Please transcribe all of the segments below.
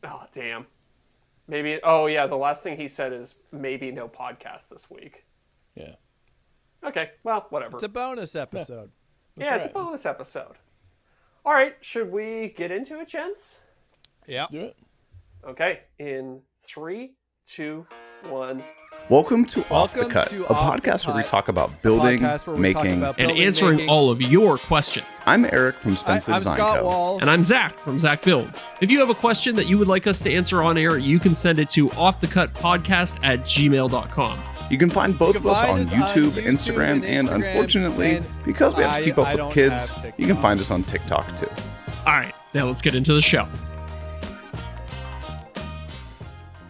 Oh, damn. Maybe. Oh, yeah. The last thing he said is maybe no podcast this week. Yeah. Okay. Well, It's whatever. a bonus Yeah. episode. That's Yeah, it's a right. bonus episode. All right. Should we get into it, gents? Yeah. Let's do it. Okay. In three, two, one. Welcome to Off the Welcome Cut, to a Off the podcast where we Cut, talk about building, podcast where we talk making. about and building, answering making. all of your questions. I'm Eric from Spence the I'm Design Scott Co. Walls. And I'm Zach from Zach Builds. If you have a question that you would like us to answer on air, you can send it to offthecutpodcast@gmail.com. You can find both You of can us find on us on YouTube, YouTube Instagram, and and unfortunately, and because we have to keep I up with don't kids, have you can TikTok. find us on TikTok too. All right, now let's get into the show.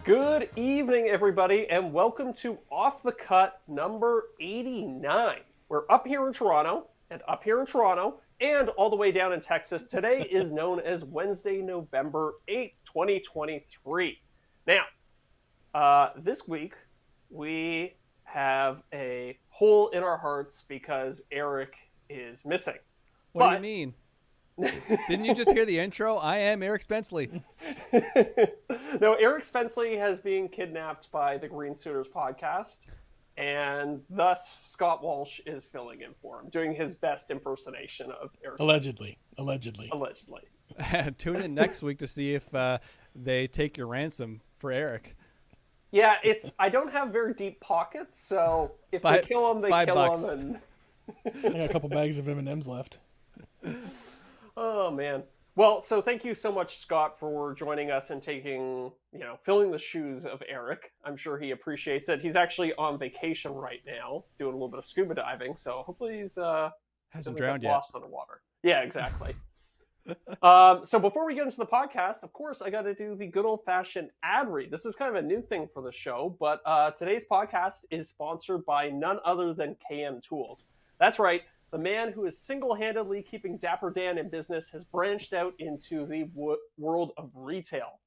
Good evening, everybody, and welcome to Off the Cut number 89. We're up here in Toronto, and up here in Toronto, and all the way down in Texas. Today is known as Wednesday, November 8th, 2023. Now, this week, we have a hole in our hearts because Eric is missing. What do you mean? Didn't you just hear the intro? I am Eric Spenceley. No, Eric Spenceley has been kidnapped by the Green Suitors podcast, and thus Scott Walsh is filling in for him, doing his best impersonation of Eric. Allegedly. Allegedly. Tune in next week to see if they take your ransom for Eric. Yeah, I don't have very deep pockets, so if they kill him, they kill $5. him. I got a couple bags of M&Ms left. Oh man. Well, so thank you so much, Scott, for joining us and filling the shoes of Eric. I'm sure he appreciates it. He's actually on vacation right now, doing a little bit of scuba diving, so hopefully he's Hasn't drowned yet. lost underwater. Yeah, exactly. So before we get into the podcast, of course, I got to do the good old-fashioned ad read. This is kind of a new thing for the show, but today's podcast is sponsored by none other than KM Tools. That's right. The man who is single-handedly keeping Dapper Dan in business has branched out into the world of retail.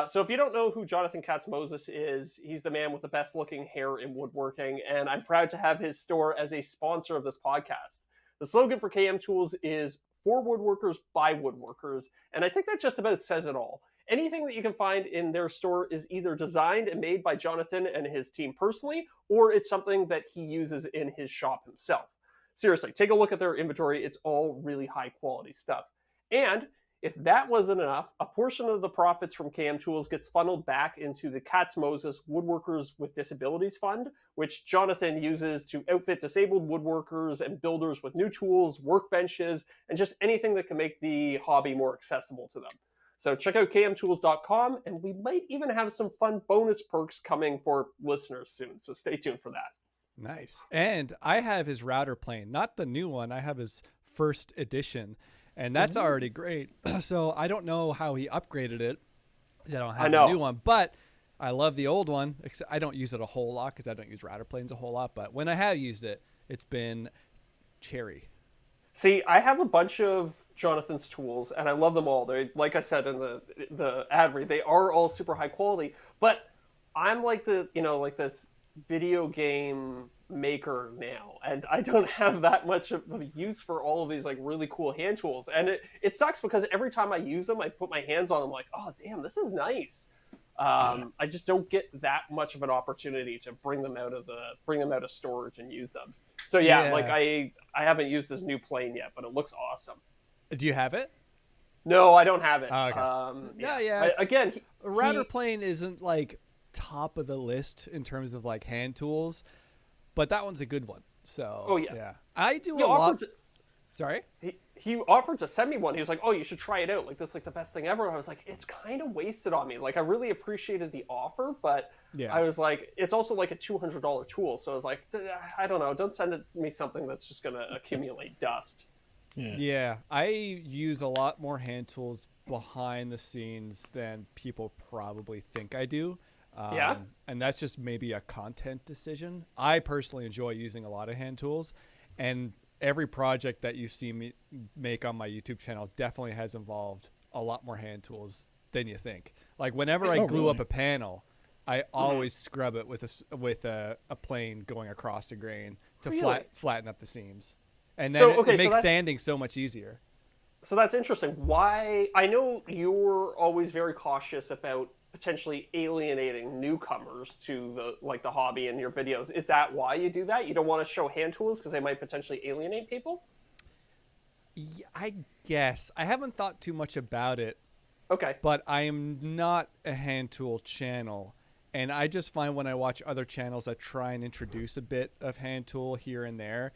So if you don't know who Jonathan Katz-Moses is, he's the man with the best-looking hair in woodworking, and I'm proud to have his store as a sponsor of this podcast. The slogan for KM Tools is for woodworkers, by woodworkers, and I think that just about says it all. Anything that you can find in their store is either designed and made by Jonathan and his team personally, or it's something that he uses in his shop himself. Seriously, take a look at their inventory. It's all really high quality stuff. And if that wasn't enough, a portion of the profits from KM Tools gets funneled back into the Katz-Moses Woodworkers with Disabilities Fund, which Jonathan uses to outfit disabled woodworkers and builders with new tools, workbenches, and just anything that can make the hobby more accessible to them. So check out kmtools.com, and we might even have some fun bonus perks coming for listeners soon. So stay tuned for that. Nice. And I have his router plane, not the new one. I have his first edition, and that's already great. So I don't know how he upgraded it, because I don't have the new one, but I love the old one. I don't use it a whole lot because I don't use router planes a whole lot, but when I have used it, it's been cherry. See, I have a bunch of Jonathan's tools, and I love them all. They, like I said in the ad read, they are all super high quality, but I'm like this video game maker now, and I don't have that much of a use for all of these like really cool hand tools, and it sucks because every time I use them, I put my hands on them like, oh damn, this is nice. I just don't get that much of an opportunity to bring them out of storage and use them. So like I haven't used this new plane yet, but it looks awesome. Do you have it? No, I don't have it. Oh, okay. Again, a router plane isn't like top of the list in terms of like hand tools, but that one's a good one. So I do a lot. Sorry, he offered to send me one. He was like, "Oh, you should try it out. Like this, like the best thing ever." And I was like, "It's kind of wasted on me. Like I really appreciated the offer, but I was like, it's also like a $200 tool. So I was like, I don't know. Don't send me something that's just gonna accumulate dust." Yeah, I use a lot more hand tools behind the scenes than people probably think I do. And that's just maybe a content decision. I personally enjoy using a lot of hand tools, and every project that you see me make on my YouTube channel definitely has involved a lot more hand tools than you think. Like whenever I glue up a panel, I always scrub it with a plane going across the grain to flatten up the seams, and then it makes sanding so much easier. So that's interesting. Why? I know you're always very cautious about potentially alienating newcomers to the hobby in your videos. Is that why you do that? You don't want to show hand tools because they might potentially alienate people? I guess I haven't thought too much about it, Okay. but I am not a hand tool channel. And I just find when I watch other channels that try and introduce a bit of hand tool here and there,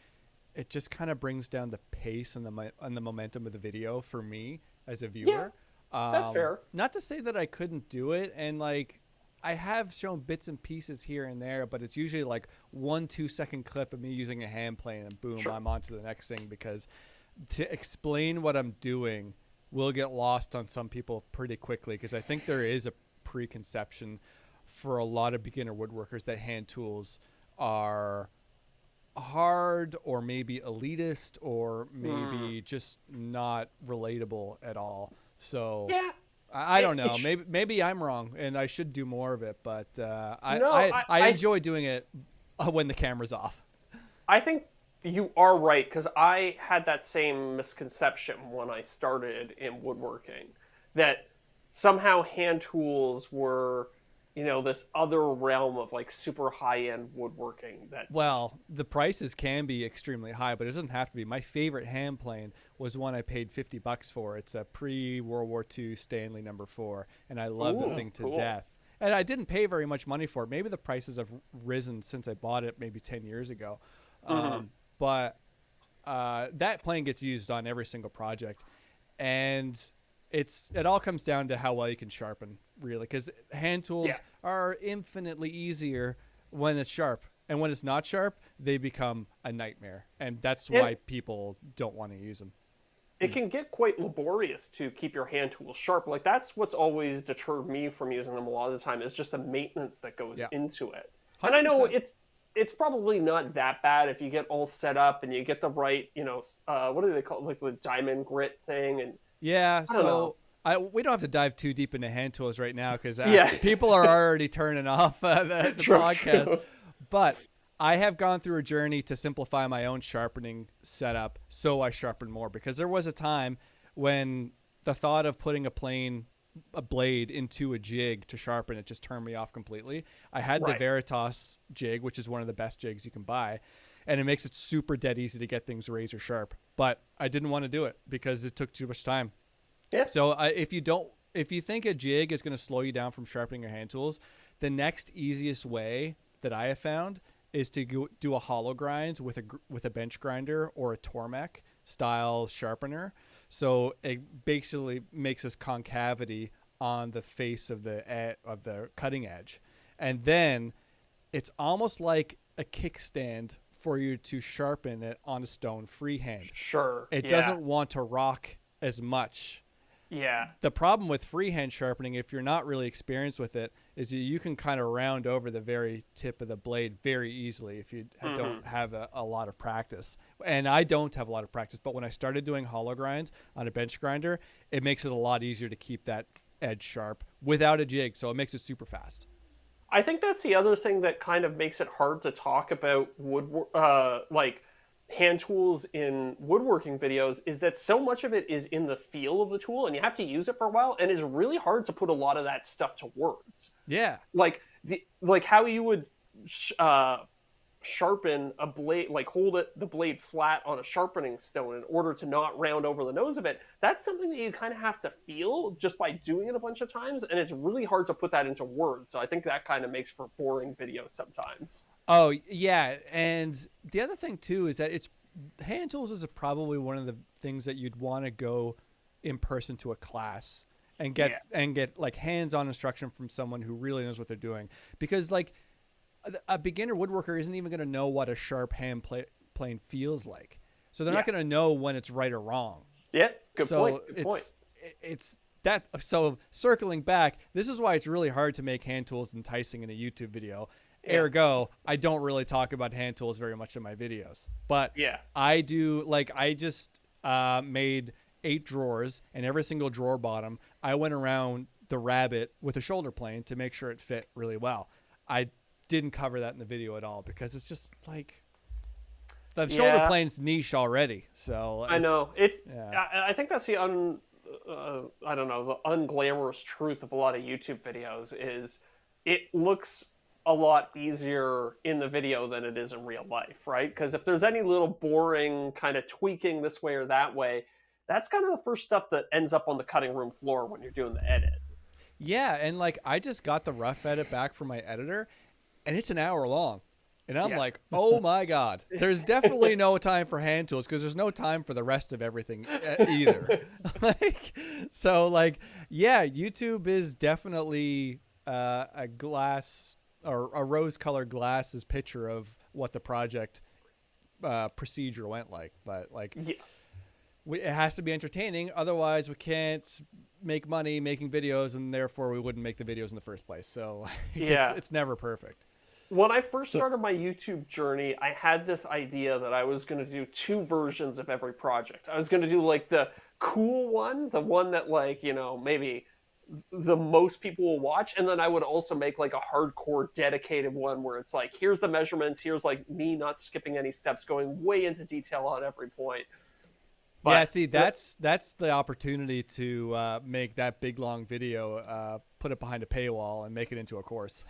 it just kind of brings down the pace and the momentum of the video for me as a viewer. That's fair. Not to say that I couldn't do it, and like I have shown bits and pieces here and there, but it's usually like 1-2 second clip of me using a hand plane, and boom, Sure. I'm on to the next thing, because to explain what I'm doing will get lost on some people pretty quickly, because I think there is a preconception for a lot of beginner woodworkers that hand tools are hard or maybe elitist or maybe just not relatable at all. So Yeah. I don't know. Maybe I'm wrong and I should do more of it, but I enjoy doing it when the camera's off. I think you are right, because I had that same misconception when I started in woodworking, that somehow hand tools were, this other realm of like super high-end woodworking. Well, the prices can be extremely high, but it doesn't have to be. My favorite hand plane was one I paid $50 for. It's a pre-World War II Stanley No. 4, and I love the thing to cool. death. And I didn't pay very much money for it. Maybe the prices have risen since I bought it maybe 10 years ago. But that plane gets used on every single project. And it all comes down to how well you can sharpen, really, because hand tools are infinitely easier when it's sharp. And when it's not sharp, they become a nightmare. And that's why people don't want to use them. It can get quite laborious to keep your hand tools sharp. Like, that's what's always deterred me from using them a lot of the time, is just the maintenance that goes into it. 100%. And I know it's probably not that bad if you get all set up and you get the right, what do they call it? Like the diamond grit thing. And yeah, we don't have to dive too deep into hand tools right now, because people are already turning off the podcast. True. But I have gone through a journey to simplify my own sharpening setup so I sharpen more, because there was a time when the thought of putting a blade into a jig to sharpen it just turned me off completely. I had the Veritas jig, which is one of the best jigs you can buy, and it makes it super dead easy to get things razor sharp. But I didn't want to do it because it took too much time. Yeah. So if you think a jig is going to slow you down from sharpening your hand tools, the next easiest way that I have found is to do a hollow grind with a bench grinder or a Tormek style sharpener. So it basically makes this concavity on the face of the cutting edge, and then it's almost like a kickstand for you to sharpen it on a stone freehand. Sure. It doesn't want to rock as much. Yeah. The problem with freehand sharpening, if you're not really experienced with it, is that you can kind of round over the very tip of the blade very easily if you don't have a lot of practice. And I don't have a lot of practice, but when I started doing hollow grinds on a bench grinder, it makes it a lot easier to keep that edge sharp without a jig, so it makes it super fast. I think that's the other thing that kind of makes it hard to talk about like hand tools in woodworking videos, is that so much of it is in the feel of the tool, and you have to use it for a while, and it's really hard to put a lot of that stuff to words. Yeah. Like how you would sharpen a blade, like hold the blade flat on a sharpening stone in order to not round over the nose of it. That's something that you kind of have to feel just by doing it a bunch of times, and it's really hard to put that into words. So I think that kind of makes for boring videos sometimes. Oh, yeah. And the other thing, too, is that hand tools is probably one of the things that you'd want to go in person to a class and get like hands-on instruction from someone who really knows what they're doing. Because, like, a beginner woodworker isn't even going to know what a sharp hand plane feels like. So they're not going to know when it's right or wrong. Yeah, good point. It's that. So circling back, this is why it's really hard to make hand tools enticing in a YouTube video. Ergo, I don't really talk about hand tools very much in my videos. But I do, like, I just made 8 drawers, and every single drawer bottom, I went around the rabbet with a shoulder plane to make sure it fit really well. I didn't cover that in the video at all because it's just like, The shoulder plane's niche already. So I know it's. Yeah. I think that's the I don't know, the unglamorous truth of a lot of YouTube videos is it looks a lot easier in the video than it is in real life, right? Because if there's any little boring kind of tweaking this way or that way, that's kind of the first stuff that ends up on the cutting room floor when you're doing the edit. Yeah, and like I just got the rough edit back from my editor, and it's an hour long. And I'm like, oh my God, there's definitely no time for hand tools because there's no time for the rest of everything either. YouTube is definitely a glass or a rose-colored glasses picture of what the project procedure went like. But it has to be entertaining. Otherwise, we can't make money making videos, and therefore we wouldn't make the videos in the first place. So it's never perfect. When I first started my YouTube journey, I had this idea that I was going to do 2 versions of every project. I was going to do like the cool one, the one that like, maybe the most people will watch. And then I would also make like a hardcore dedicated one where it's like, here's the measurements. Here's like me not skipping any steps, going way into detail on every point. But yeah, see, that's the opportunity to make that big long video, put it behind a paywall, and make it into a course.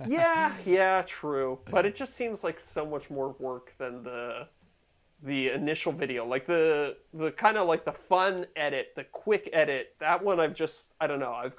yeah, true. But it just seems like so much more work than the initial video. Like the kind of like the fun edit, the quick edit. That one I don't know.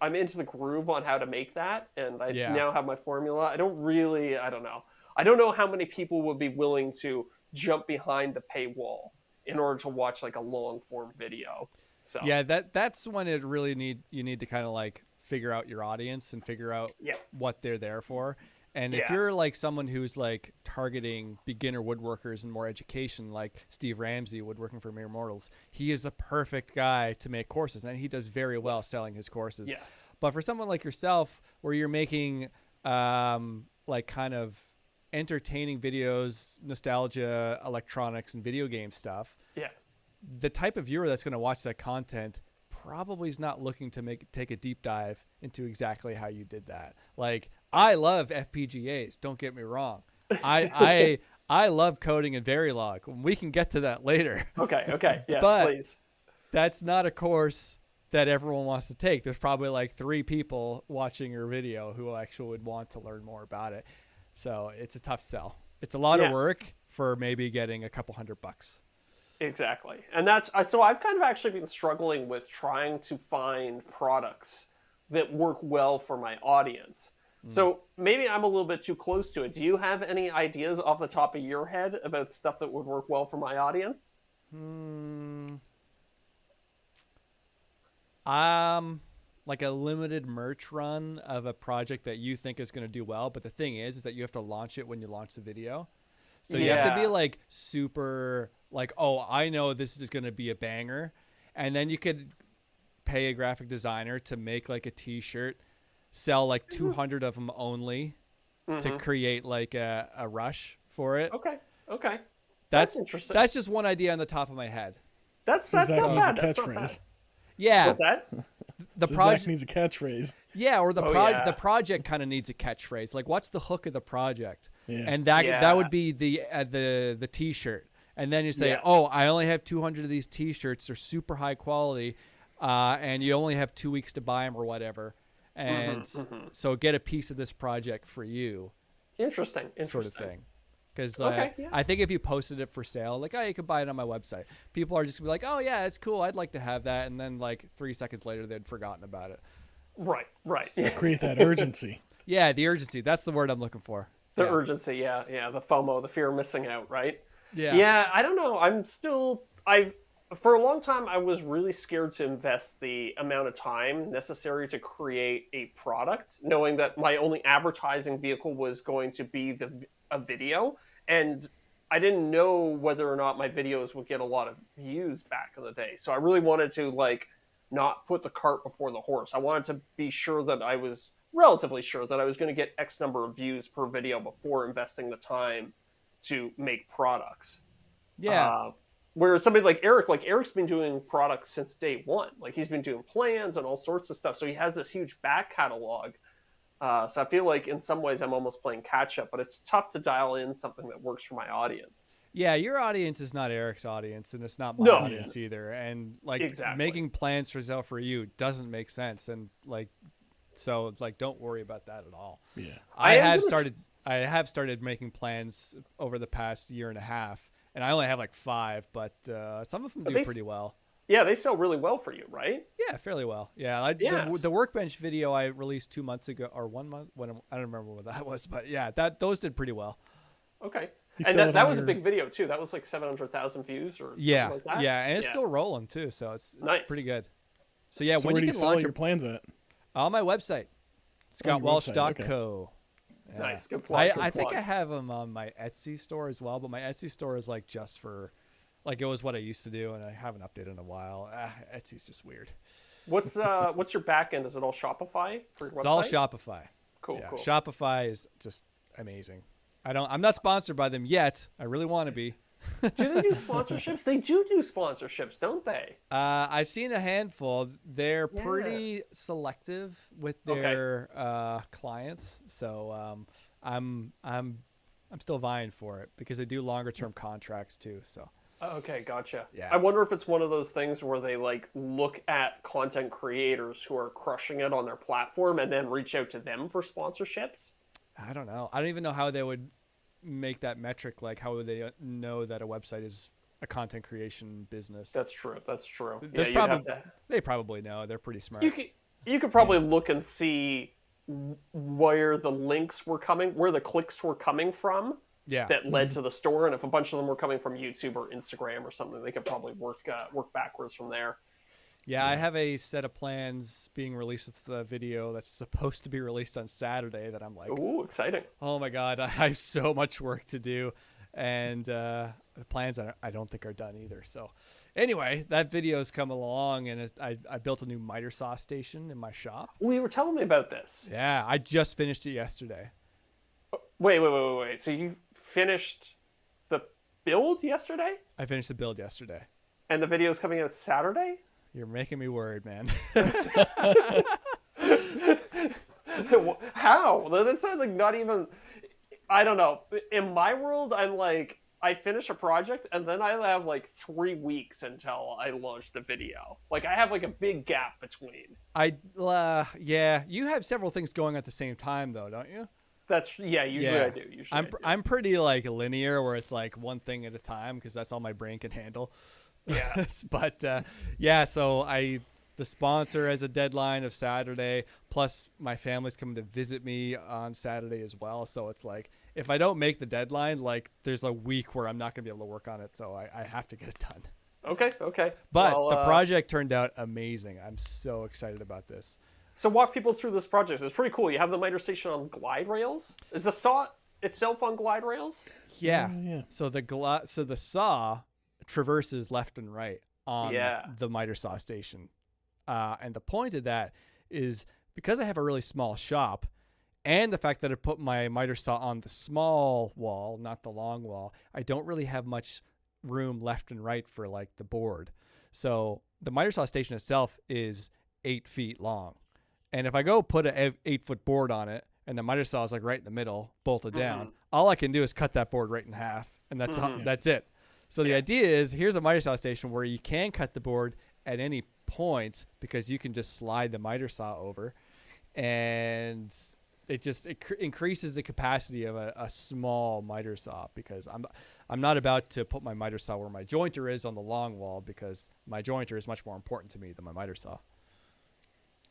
I'm into the groove on how to make that, and I now have my formula. I don't know. I don't know how many people would be willing to jump behind the paywall in order to watch like a long form video. So yeah, that's when you need to kind of like figure out your audience and figure out what they're there for. And if you're like someone who's like targeting beginner woodworkers and more education, like Steve Ramsey, Woodworking for Mere Mortals, he is the perfect guy to make courses, and he does very well selling his courses. Yes. But for someone like yourself, where you're making like kind of entertaining videos, nostalgia, electronics, and video game stuff, the type of viewer that's going to watch that content probably is not looking to take a deep dive into exactly how you did that. Like, I love FPGAs, don't get me wrong. I love coding in Verilog. We can get to that later. Okay, yes, but please. That's not a course that everyone wants to take. There's probably like 3 people watching your video who actually would want to learn more about it. So it's a tough sell. It's a lot of work for maybe getting a couple $100. Exactly. And so I've kind of actually been struggling with trying to find products that work well for my audience. So maybe I'm a little bit too close to it. Do you have any ideas off the top of your head about stuff that would work well for my audience? Like a limited merch run of a project that you think is going to do well. But the thing is that you have to launch it when you launch the video. So you have to be like super like, oh, I know this is going to be a banger. And then you could pay a graphic designer to make like a t-shirt, sell like 200 of them only to create like a rush for it. Okay. That's interesting. That's just one idea on the top of my head. That's not bad. That's a catchphrase. Yeah. What's that? The project needs a catchphrase. Yeah, or the project kind of needs a catchphrase. Like, what's the hook of the project? Yeah. And that would be the t-shirt. And then you say, oh, I only have 200 of these t-shirts. They're super high quality, and you only have 2 weeks to buy them or whatever. And so get a piece of this project for you. Interesting. Sort of thing. Because I think if you posted it for sale, like, oh, you could buy it on my website, people are just going to be like, oh, yeah, it's cool. I'd like to have that. And then, like, 3 seconds later, they'd forgotten about it. Right. Create that urgency. Yeah, the urgency. That's the word I'm looking for. The urgency, yeah. The FOMO, the fear of missing out, right? Yeah. Yeah, I don't know. For a long time, I was really scared to invest the amount of time necessary to create a product, knowing that my only advertising vehicle was going to be a video, and I didn't know whether or not my videos would get a lot of views back in the day. So I really wanted to not put the cart before the horse. I wanted to be sure that I was relatively sure that I was going to get X number of views per video before investing the time to make products. Yeah. Whereas somebody like Eric's been doing products since day one. Like, he's been doing plans and all sorts of stuff. So he has this huge back catalog. So I feel like in some ways I'm almost playing catch up, but it's tough to dial in something that works for my audience. Yeah, your audience is not Eric's audience, and it's not my No. audience either. And like Exactly. making plans for Zell for you doesn't make sense. And like, so like, don't worry about that at all. Yeah. I have started making plans over the past year and a half, and I only have like 5, but some of them do pretty well. Yeah, they sell really well for you, right? Yeah, fairly well. Yeah, the workbench video I released 2 months ago or 1 month. I don't remember what that was, but yeah, those did pretty well. Okay. You And sell it that on was a your- big video too. That was like 700,000 views or Yeah, something like that. yeah, and it's still rolling too, so it's Nice. pretty good. So yeah, So when where do you you can sell launch your plans at? on my website, On your website, scottwalsh.co. Yeah. Nice. Good plug. I think I have them on my Etsy store as well, but my Etsy store is like just for, like it was what I used to do, and I haven't updated in a while. Etsy's just weird. What's your back end? Is it all Shopify for your website? It's all Shopify. Cool, Yeah, cool. Shopify is just amazing. I'm not sponsored by them yet. I really want to be. Do they do sponsorships? They do sponsorships, don't they? I've seen a handful. They're Yeah. pretty selective with their clients, so I'm still vying for it because they do longer term contracts too. So Okay, gotcha. Yeah. I wonder if it's one of those things where they like look at content creators who are crushing it on their platform and then reach out to them for sponsorships. I don't know. I don't even know how they would make that metric. Like, how would they know that a website is a content creation business? That's true. That's true. There's you'd probably have to- they probably know. They're pretty smart. you could probably look and see where the links were coming, where the clicks were coming from Yeah. that led to the store, and if a bunch of them were coming from YouTube or Instagram or something, they could probably work backwards from there. Yeah, I have a set of plans being released with the video that's supposed to be released on Saturday that I'm like, Ooh, exciting. oh my God, I have so much work to do. And the plans I don't think are done either. So anyway, that video's come along, and I built a new miter saw station in my shop. Well, you were telling me about this. Yeah, I just finished it yesterday. Wait. So you finished the build yesterday? I finished the build yesterday. And the video's coming out Saturday? You're making me worried, man. How? That sounds like not even... I don't know. In my world, I'm like, I finish a project and then I have like 3 weeks until I launch the video. Like I have like a big gap between. Yeah, you have several things going at the same time though, don't you? Usually I do. I'm pretty like linear, where it's like one thing at a time because that's all my brain can handle. Yeah. But yeah, so the sponsor has a deadline of Saturday, plus my family's coming to visit me on Saturday as well. So it's like, if I don't make the deadline, like there's a week where I'm not gonna be able to work on it. So I have to get it done. Okay. But Well, the project turned out amazing. I'm so excited about this. So walk people through this project. It's pretty cool. You have the miter station on glide rails. Is the saw itself on glide rails? Yeah. yeah. So the saw traverses left and right on the miter saw station. And the point of that is because I have a really small shop, and the fact that I put my miter saw on the small wall, not the long wall, I don't really have much room left and right for like the board. So the miter saw station itself is 8 feet long. And if I go put an 8-foot board on it and the miter saw is like right in the middle, bolted down, all I can do is cut that board right in half, and that's it. So the idea is, here's a miter saw station where you can cut the board at any point because you can just slide the miter saw over, and it increases the capacity of a small miter saw, because I'm not about to put my miter saw where my jointer is on the long wall, because my jointer is much more important to me than my miter saw.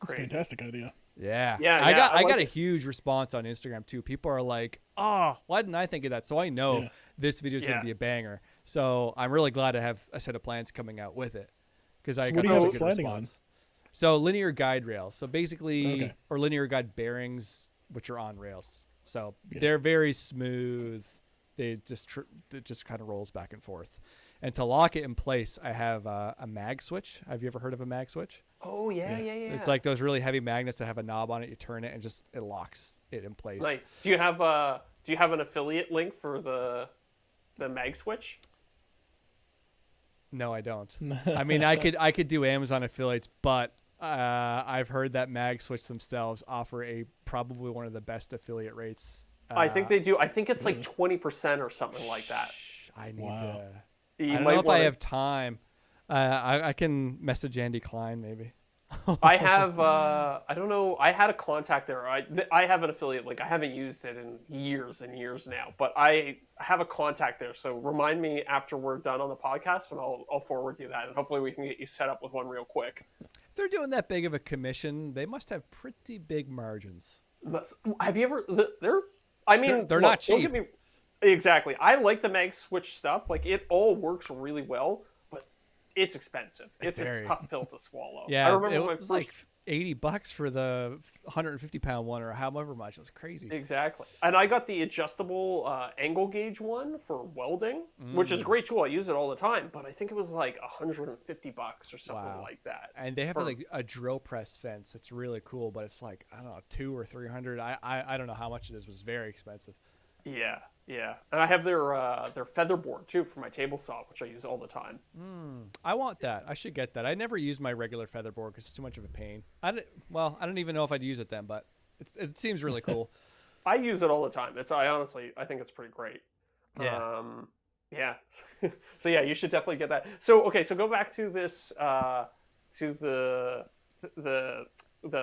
That's a fantastic idea. Yeah. Yeah, I I got a like huge response on Instagram too. People are like, "Oh, why didn't I think of that?" So I know this video is going to be a banger. So I'm really glad to have a set of plans coming out with it, because I got what do you such have a it good sliding response. So linear guide rails. So basically, Okay. or linear guide bearings, which are on rails. So they're very smooth. It just kind of rolls back and forth. And to lock it in place, I have a mag switch. Have you ever heard of a mag switch? Oh yeah. It's like those really heavy magnets that have a knob on it. You turn it and it locks it in place. Nice. Do you have an affiliate link for the mag switch? No, I don't. I mean, I could do Amazon affiliates, but I've heard that MagSwitch themselves offer probably one of the best affiliate rates. I think they do. I think it's like 20% or something like that. I need Wow. to. You I don't might know if I wanna- have time. I can message Andy Klein maybe. I have, I don't know, I had a contact there. I have an affiliate link. I haven't used it in years and years now, but I have a contact there. So remind me after we're done on the podcast, and I'll forward you that, and hopefully we can get you set up with one real quick. If they're doing that big of a commission, they must have pretty big margins. Have you ever? I mean, They're look, not don't cheap. get me- exactly. I like the MagSwitch stuff. Like it all works really well, but it's expensive. It's Very. a tough pill to swallow. Yeah, I remember it when my was first. like $80 for the 150-pound one, or however much. It was crazy. Exactly. And I got the adjustable angle gauge one for welding, which is a great tool. I use it all the time, but I think it was like $150 or something Wow. like that. And they have For- like a drill press fence. It's really cool, but it's like, I don't know, 200 or 300. I don't know how much it is. It was very expensive. Yeah, yeah. And I have their feather board too for my table saw, which I use all the time. I want that. I should get that. I never use my regular feather board because it's too much of a pain. I don't even know if I'd use it then, but it seems really cool. I use it all the time. I think it's pretty great. Yeah. Yeah. So yeah, you should definitely get that. So okay, so go back to this to the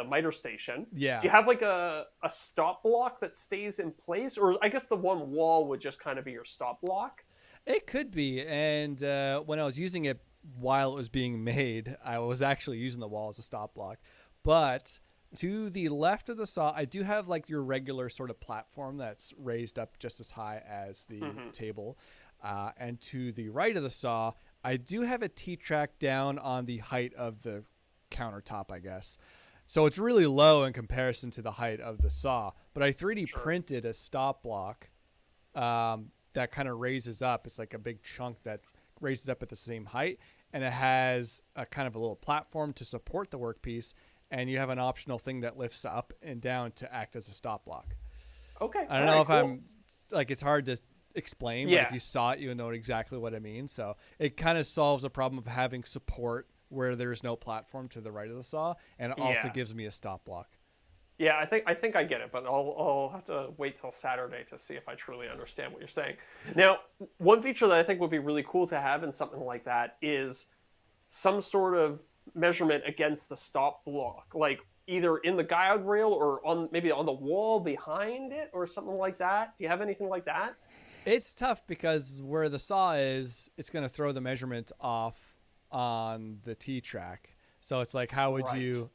miter station. Yeah. Do you have like a stop block that stays in place, or I guess the one wall would just kind of be your stop block? It could be. And when I was using it while it was being made, I was actually using the wall as a stop block. But to the left of the saw, I do have like your regular sort of platform that's raised up just as high as the table. And to the right of the saw, I do have a T-track down on the height of the countertop, I guess. So it's really low in comparison to the height of the saw. But I 3D printed a stop block that kind of raises up. It's like a big chunk that raises up at the same height. And it has a kind of a little platform to support the workpiece. And you have an optional thing that lifts up and down to act as a stop block. Okay. I don't know if I'm like, it's hard to explain, but Yeah. if you saw it, you would know exactly what I mean. So it kind of solves a problem of having support where there's no platform to the right of the saw, and it also Yeah. gives me a stop block. Yeah, I think I get it, but I'll have to wait till Saturday to see if I truly understand what you're saying. Now, one feature that I think would be really cool to have in something like that is some sort of measurement against the stop block, like either in the guide rail or maybe on the wall behind it or something like that. Do you have anything like that? It's tough because where the saw is, it's going to throw the measurement off on the T-track. So it's like, how would Right. you,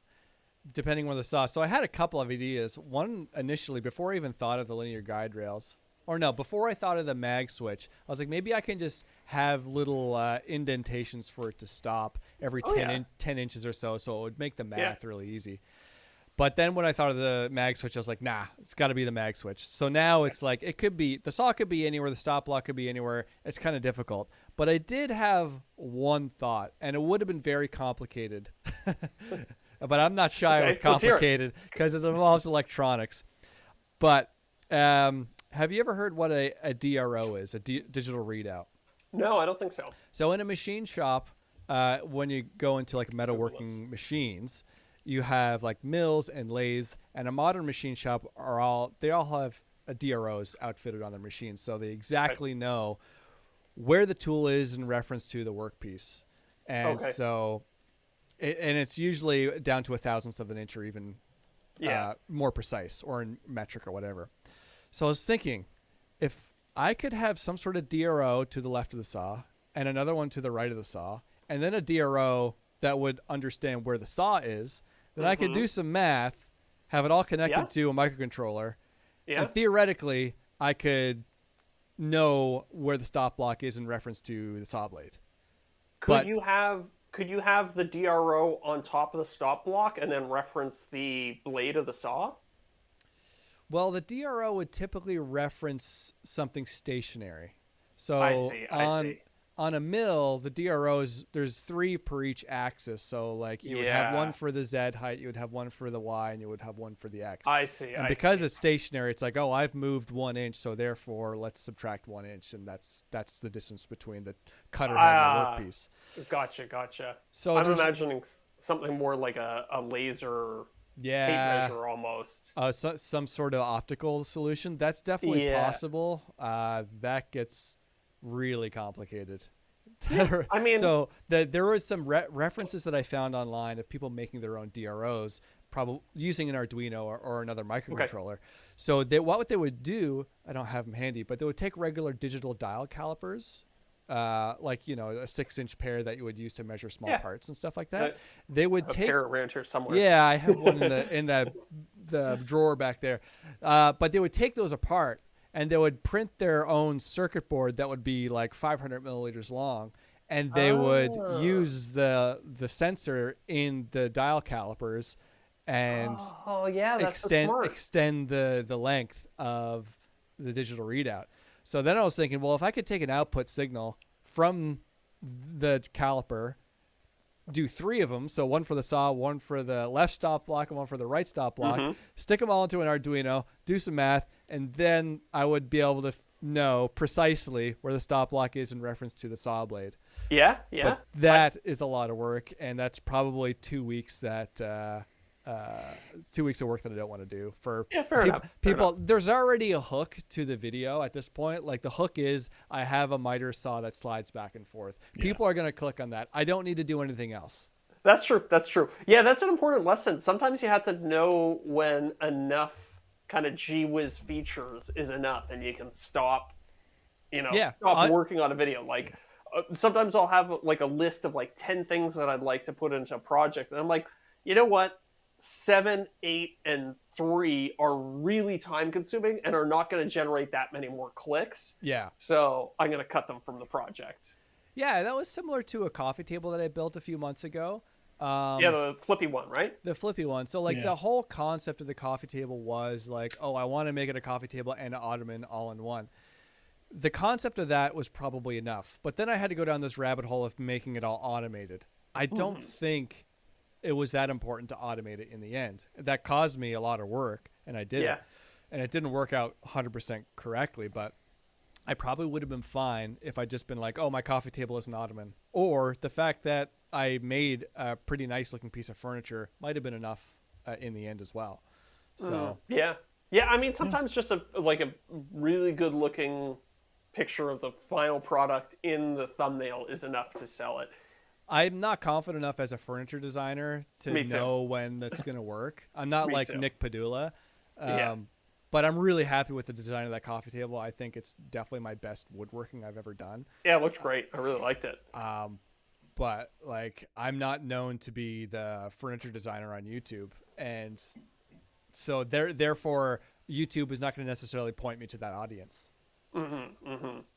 depending where the saw. So I had a couple of ideas. One initially, before I even thought of the linear guide rails, or no, before I thought of the MagSwitch, I was like, maybe I can just have little indentations for it to stop every 10 inches or so it would make the math really easy. But then when I thought of the MagSwitch, I was like, nah, it's got to be the MagSwitch. So now it's like, it could be, the saw could be anywhere, the stop block could be anywhere. It's kind of difficult. But I did have one thought, and it would have been very complicated. But I'm not shy with let's hear it. complicated because it involves electronics. But have you ever heard what a DRO is, digital readout? No, I don't think so. So in a machine shop, when you go into like metalworking machines, you have like mills and lathes, and a modern machine shop they all have DROs outfitted on their machines, so they exactly know where the tool is in reference to the workpiece, and so it's usually down to a thousandth of an inch or even more precise, or in metric or whatever. So I was thinking, if I could have some sort of DRO to the left of the saw and another one to the right of the saw, and then a DRO that would understand where the saw is, then I could do some math, have it all connected to a microcontroller, and theoretically I could know where the stop block is in reference to the saw blade. Could you have the DRO on top of the stop block and then reference the blade of the saw? Well, the DRO would typically reference something stationary. So I see. On a mill, the DROs, there's 3 per each axis. So like you would have one for the Z height, you would have one for the Y, and you would have one for the X. I see. And because it's stationary, it's like, oh, I've moved 1 inch, so therefore let's subtract 1 inch, and that's the distance between the cutter head and the workpiece. Gotcha. So I'm imagining something more like a laser tape Yeah. measure almost. Some sort of optical solution. That's definitely Yeah. possible. That gets really complicated. I mean, So there was some references that I found online of people making their own DROs, probably using an Arduino or another microcontroller. So what they would do, I don't have them handy, but they would take regular digital dial calipers, like, you know, a 6-inch pair that you would use to measure small parts and stuff like that. They would a take pair around here somewhere. Yeah, I have one in the drawer back there. But they would take those apart and they would print their own circuit board that would be like 500 milliliters long, and they would use the sensor in the dial calipers and that's so smart. extend the length of the digital readout. So then I was thinking, well, if I could take an output signal from the caliper, do 3 of them, so one for the saw, one for the left stop block, and one for the right stop block, stick them all into an Arduino, do some math, and then I would be able to know precisely where the stop block is in reference to the saw blade. Yeah. But that is a lot of work, and that's probably 2 weeks that 2 weeks of work that I don't want to do for people. There's already a hook to the video at this point. Like, the hook is I have a miter saw that slides back and forth. People are going to click on that. I don't need to do anything else. That's true. Yeah, that's an important lesson. Sometimes you have to know when enough kind of gee whiz features is enough, and you can stop working on a video. Like, sometimes I'll have like a list of like 10 things that I'd like to put into a project, and I'm like, you know what? 7, 8, and 3 are really time consuming and are not going to generate that many more clicks. Yeah. So I'm going to cut them from the project. Yeah, that was similar to a coffee table that I built a few months ago. The flippy one, right? The flippy one. So the whole concept of the coffee table was like, oh, I want to make it a coffee table and an ottoman all in one. The concept of that was probably enough. But then I had to go down this rabbit hole of making it all automated. I don't think it was that important to automate it in the end. That caused me a lot of work, and I did it. And it didn't work out 100% correctly, but I probably would have been fine if I'd just been like, oh, my coffee table is an ottoman. Or the fact that I made a pretty nice looking piece of furniture might have been enough in the end as well. So Yeah, I mean, sometimes just a really good looking picture of the final product in the thumbnail is enough to sell it. I'm not confident enough as a furniture designer to know when that's going to work. I'm not like Nick Padula. But I'm really happy with the design of that coffee table. I think it's definitely my best woodworking I've ever done. Yeah, it looked great. I really liked it. But like, I'm not known to be the furniture designer on YouTube. And so therefore YouTube is not going to necessarily point me to that audience. And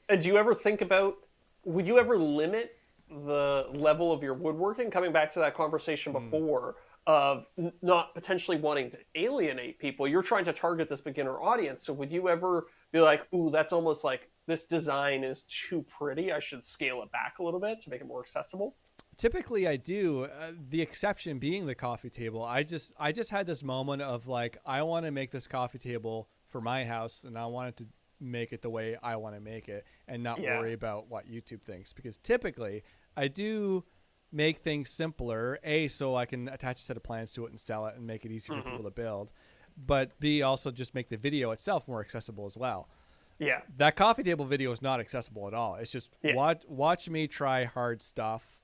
do you ever think about, would you ever limit the level of your woodworking? Coming back to that conversation before of not potentially wanting to alienate people, you're trying to target this beginner audience. So would you ever be like, ooh, that's almost like this design is too pretty, I should scale it back a little bit to make it more accessible? Typically I do. The exception being the coffee table. I just had this moment of like, I want to make this coffee table for my house, and I wanted to make it the way I want to make it and not worry about what YouTube thinks, because typically I do make things simpler, A, so I can attach a set of plans to it and sell it and make it easy for people to build, but B, also just make the video itself more accessible as well. Yeah, that coffee table video is not accessible at all. It's just watch me try hard stuff,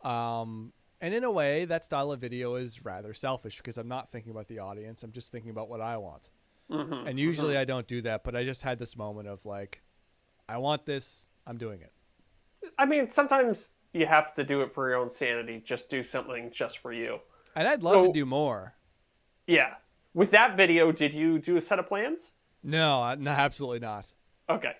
and in a way that style of video is rather selfish because I'm not thinking about the audience, I'm just thinking about what I want. And usually I don't do that, but I just had this moment of like, I want this, I'm doing it. I mean, sometimes you have to do it for your own sanity. Just do something just for you. And I'd love to do more. Yeah. With that video, did you do a set of plans? No, absolutely not. Okay.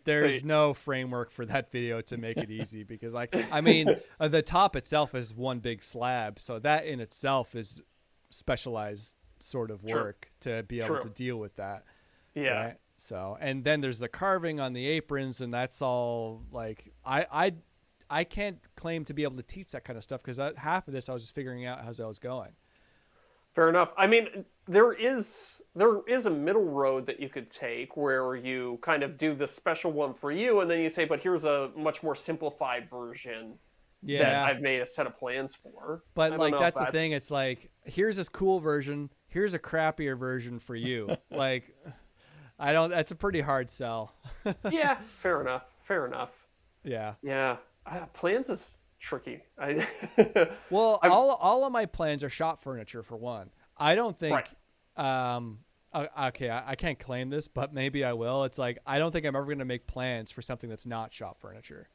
There's no framework for that video to make it easy because, like, I mean, the top itself is one big slab, so that in itself is specialized sort of work to be able to deal with that. Yeah. Right? So, and then there's the carving on the aprons, and that's all like I can't claim to be able to teach that kind of stuff because half of this I was just figuring out as I was going. Fair enough. I mean, there is a middle road that you could take where you kind of do the special one for you, and then you say, but here's a much more simplified version that I've made a set of plans for. But like that's the thing. It's like, here's this cool version. Here's a crappier version for you. Like, that's a pretty hard sell. Yeah, fair enough. Yeah. Yeah. Plans is tricky. Well, all of my plans are shop furniture for one. I don't think, okay, I can't claim this, but maybe I will. It's like, I don't think I'm ever going to make plans for something that's not shop furniture.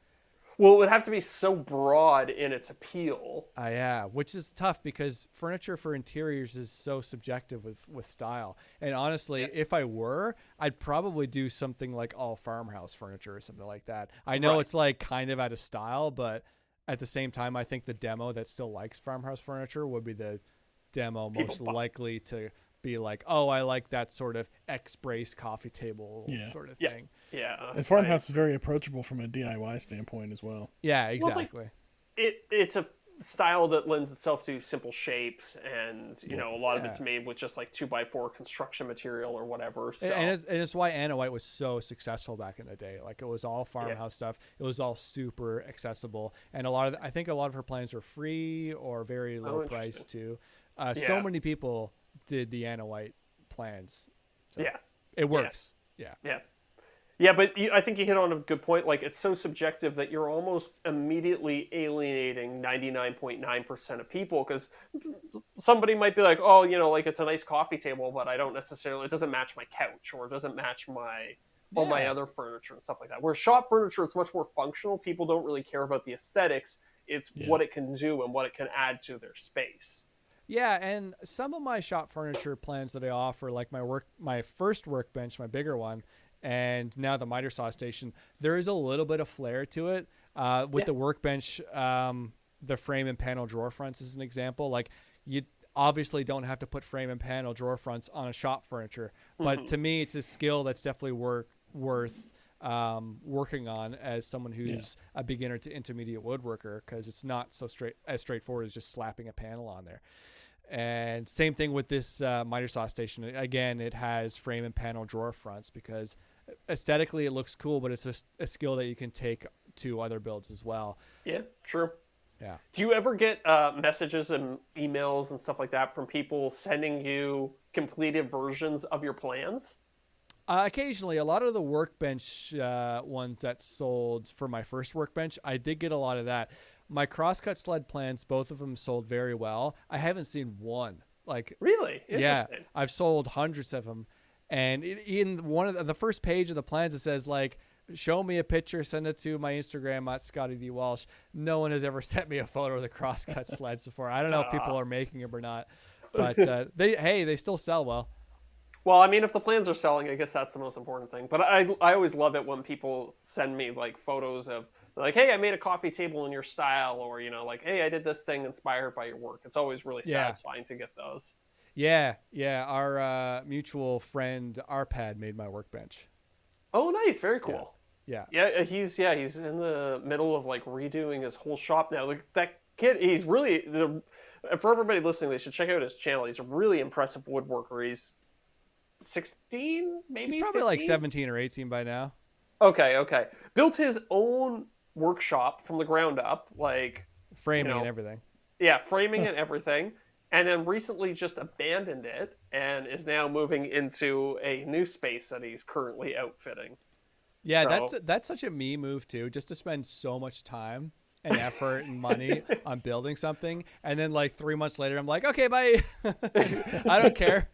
Well, it would have to be so broad in its appeal. Yeah, which is tough because furniture for interiors is so subjective with style. And honestly, if I were, I'd probably do something like all farmhouse furniture or something like that. I know it's like kind of out of style, but at the same time, I think the demo that still likes farmhouse furniture would be the demo most likely to be like, oh, I like that sort of X-brace coffee table sort of thing. Yeah. And farmhouse is very approachable from a DIY standpoint as well. Yeah, exactly. Well, it's a style that lends itself to simple shapes, and you know, a lot of it's made with just like 2x4 construction material or whatever. So. And it's why Anna White was so successful back in the day. Like, it was all farmhouse stuff. It was all super accessible, and I think a lot of her plans were free or very low price too. So many people did the Anna White plans. So it works. Yeah, but I think you hit on a good point. Like, it's so subjective that you're almost immediately alienating 99.9% of people, because somebody might be like, oh, you know, like, it's a nice coffee table, but it doesn't match my couch, or it doesn't match all my other furniture and stuff like that. Where shop furniture is much more functional. People don't really care about the aesthetics. It's what it can do and what it can add to their space. Yeah, and some of my shop furniture plans that I offer, like my first workbench, my bigger one, and now the miter saw station, there is a little bit of flair to it. With the workbench, the frame and panel drawer fronts is an example. Like, you obviously don't have to put frame and panel drawer fronts on a shop furniture, but to me, it's a skill that's definitely worth working on as someone who's a beginner to intermediate woodworker, because it's not as straightforward as just slapping a panel on there. And same thing with this miter saw station. Again, it has frame and panel drawer fronts because aesthetically it looks cool, but it's a skill that you can take to other builds as well. Yeah, true. Yeah. Do you ever get messages and emails and stuff like that from people sending you completed versions of your plans? Occasionally. A lot of the workbench ones that sold for my first workbench, I did get a lot of that. My crosscut sled plans, both of them sold very well. I haven't seen one. Like, really? Yeah, I've sold hundreds of them. And in one of the first page of the plans, it says, like, show me a picture, send it to my Instagram at Scotty D. Walsh. No one has ever sent me a photo of the crosscut sleds before. I don't know if people are making them or not, but they still sell well. Well, I mean, if the plans are selling, I guess that's the most important thing. But I always love it when people send me, like, photos of, like, hey, I made a coffee table in your style, or, you know, like, hey, I did this thing inspired by your work. It's always really satisfying to get those. Yeah. Our mutual friend Arpad made my workbench. Oh, nice. Very cool. Yeah. He's in the middle of, like, redoing his whole shop now. Like, that kid, he's really, for everybody listening, they should check out his channel. He's a really impressive woodworker. He's 16, maybe. He's probably 15? Like 17 or 18 by now. Okay. Built his own workshop from the ground up, like framing and everything. Yeah, framing and everything. And then recently just abandoned it and is now moving into a new space that he's currently outfitting. Yeah, so, that's such a me move too, just to spend so much time and effort and money on building something, and then like 3 months later I'm like, okay, bye. I don't care.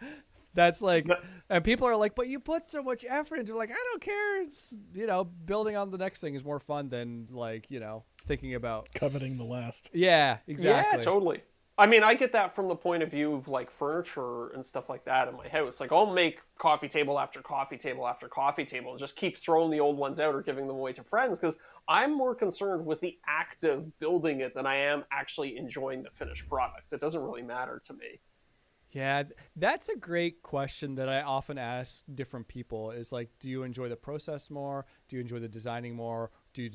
That's like, and people are like, but you put so much effort into, like, I don't care. It's, you know, building on the next thing is more fun than, like, you know, thinking about coveting the last. Yeah, exactly. Yeah, totally. I mean, I get that from the point of view of, like, furniture and stuff like that in my house. Like, I'll make coffee table after coffee table after coffee table and just keep throwing the old ones out or giving them away to friends, because I'm more concerned with the act of building it than I am actually enjoying the finished product. It doesn't really matter to me. Yeah, that's a great question that I often ask different people is, like, do you enjoy the process more? Do you enjoy the designing more? Do you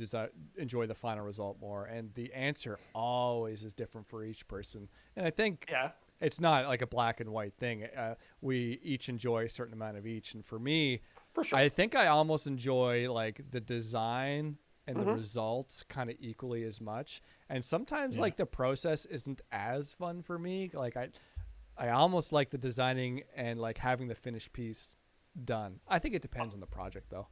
enjoy the final result more? And the answer always is different for each person. And I think it's not like a black and white thing. We each enjoy a certain amount of each. And for me, I think I almost enjoy, like, the design and the result kind of equally as much. And sometimes like the process isn't as fun for me. Like I almost like the designing and like having the finished piece done. I think it depends on the project though.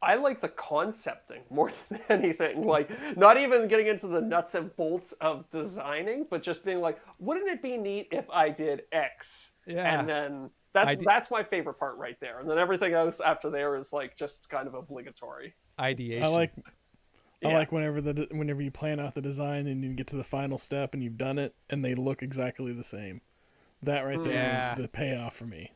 I like the concepting more than anything. Like, not even getting into the nuts and bolts of designing, but just being like, wouldn't it be neat if I did X? Yeah. And then that's my favorite part right there. And then everything else after there is like just kind of obligatory. Ideation. I like whenever you plan out the design and you get to the final step and you've done it and they look exactly the same. That right there is the payoff for me.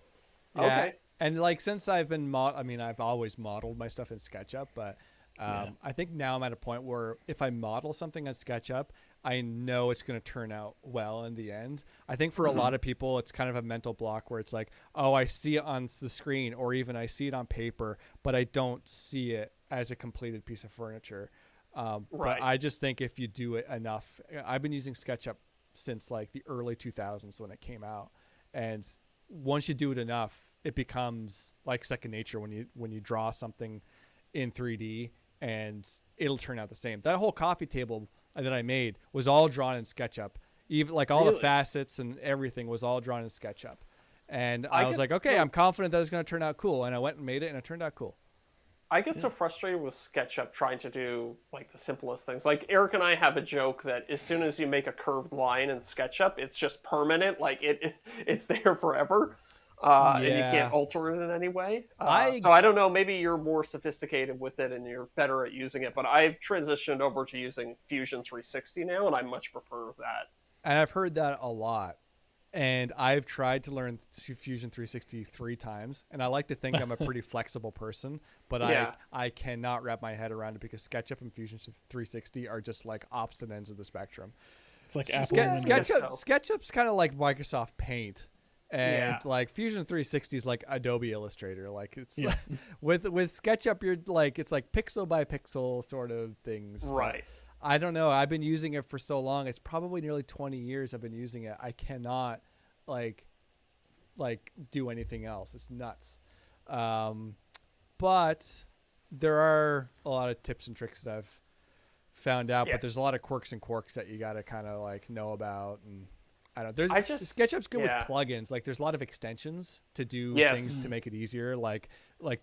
Yeah. Okay. And like since I've been I've always modeled my stuff in SketchUp, but I think now I'm at a point where if I model something on SketchUp, I know it's going to turn out well in the end. I think for a lot of people, it's kind of a mental block where it's like, oh, I see it on the screen or even I see it on paper, but I don't see it as a completed piece of furniture. But I just think if you do it enough, I've been using SketchUp since like the early 2000s when it came out. And once you do it enough, it becomes like second nature when you draw something in 3D and it'll turn out the same. That whole coffee table that I made was all drawn in SketchUp. Even like all the facets and everything was all drawn in SketchUp. And I was like, okay, I'm confident that it's going to turn out cool. And I went and made it and it turned out cool. I get so frustrated with SketchUp trying to do like the simplest things. Like Eric and I have a joke that as soon as you make a curved line in SketchUp, it's just permanent. Like it's there forever. And you can't alter it in any way. So I don't know, maybe you're more sophisticated with it and you're better at using it, but I've transitioned over to using Fusion 360 now, and I much prefer that. And I've heard that a lot. And I've tried to learn Fusion 360 3 times, and I like to think I'm a pretty flexible person, but I cannot wrap my head around it because SketchUp and Fusion 360 are just like opposite ends of the spectrum. It's like Apple. SketchUp's kind of like Microsoft Paint. And like Fusion 360 is like Adobe Illustrator. Like it's like, with SketchUp, you're like it's like pixel by pixel sort of things. Right. But I don't know. I've been using it for so long. It's probably nearly 20 years I've been using it. I cannot like do anything else. It's nuts. But there are a lot of tips and tricks that I've found out. But there's a lot of quirks and quarks that you got to kind of like know about and. I don't know. SketchUp's good with plugins. Like there's a lot of extensions to do things to make it easier, like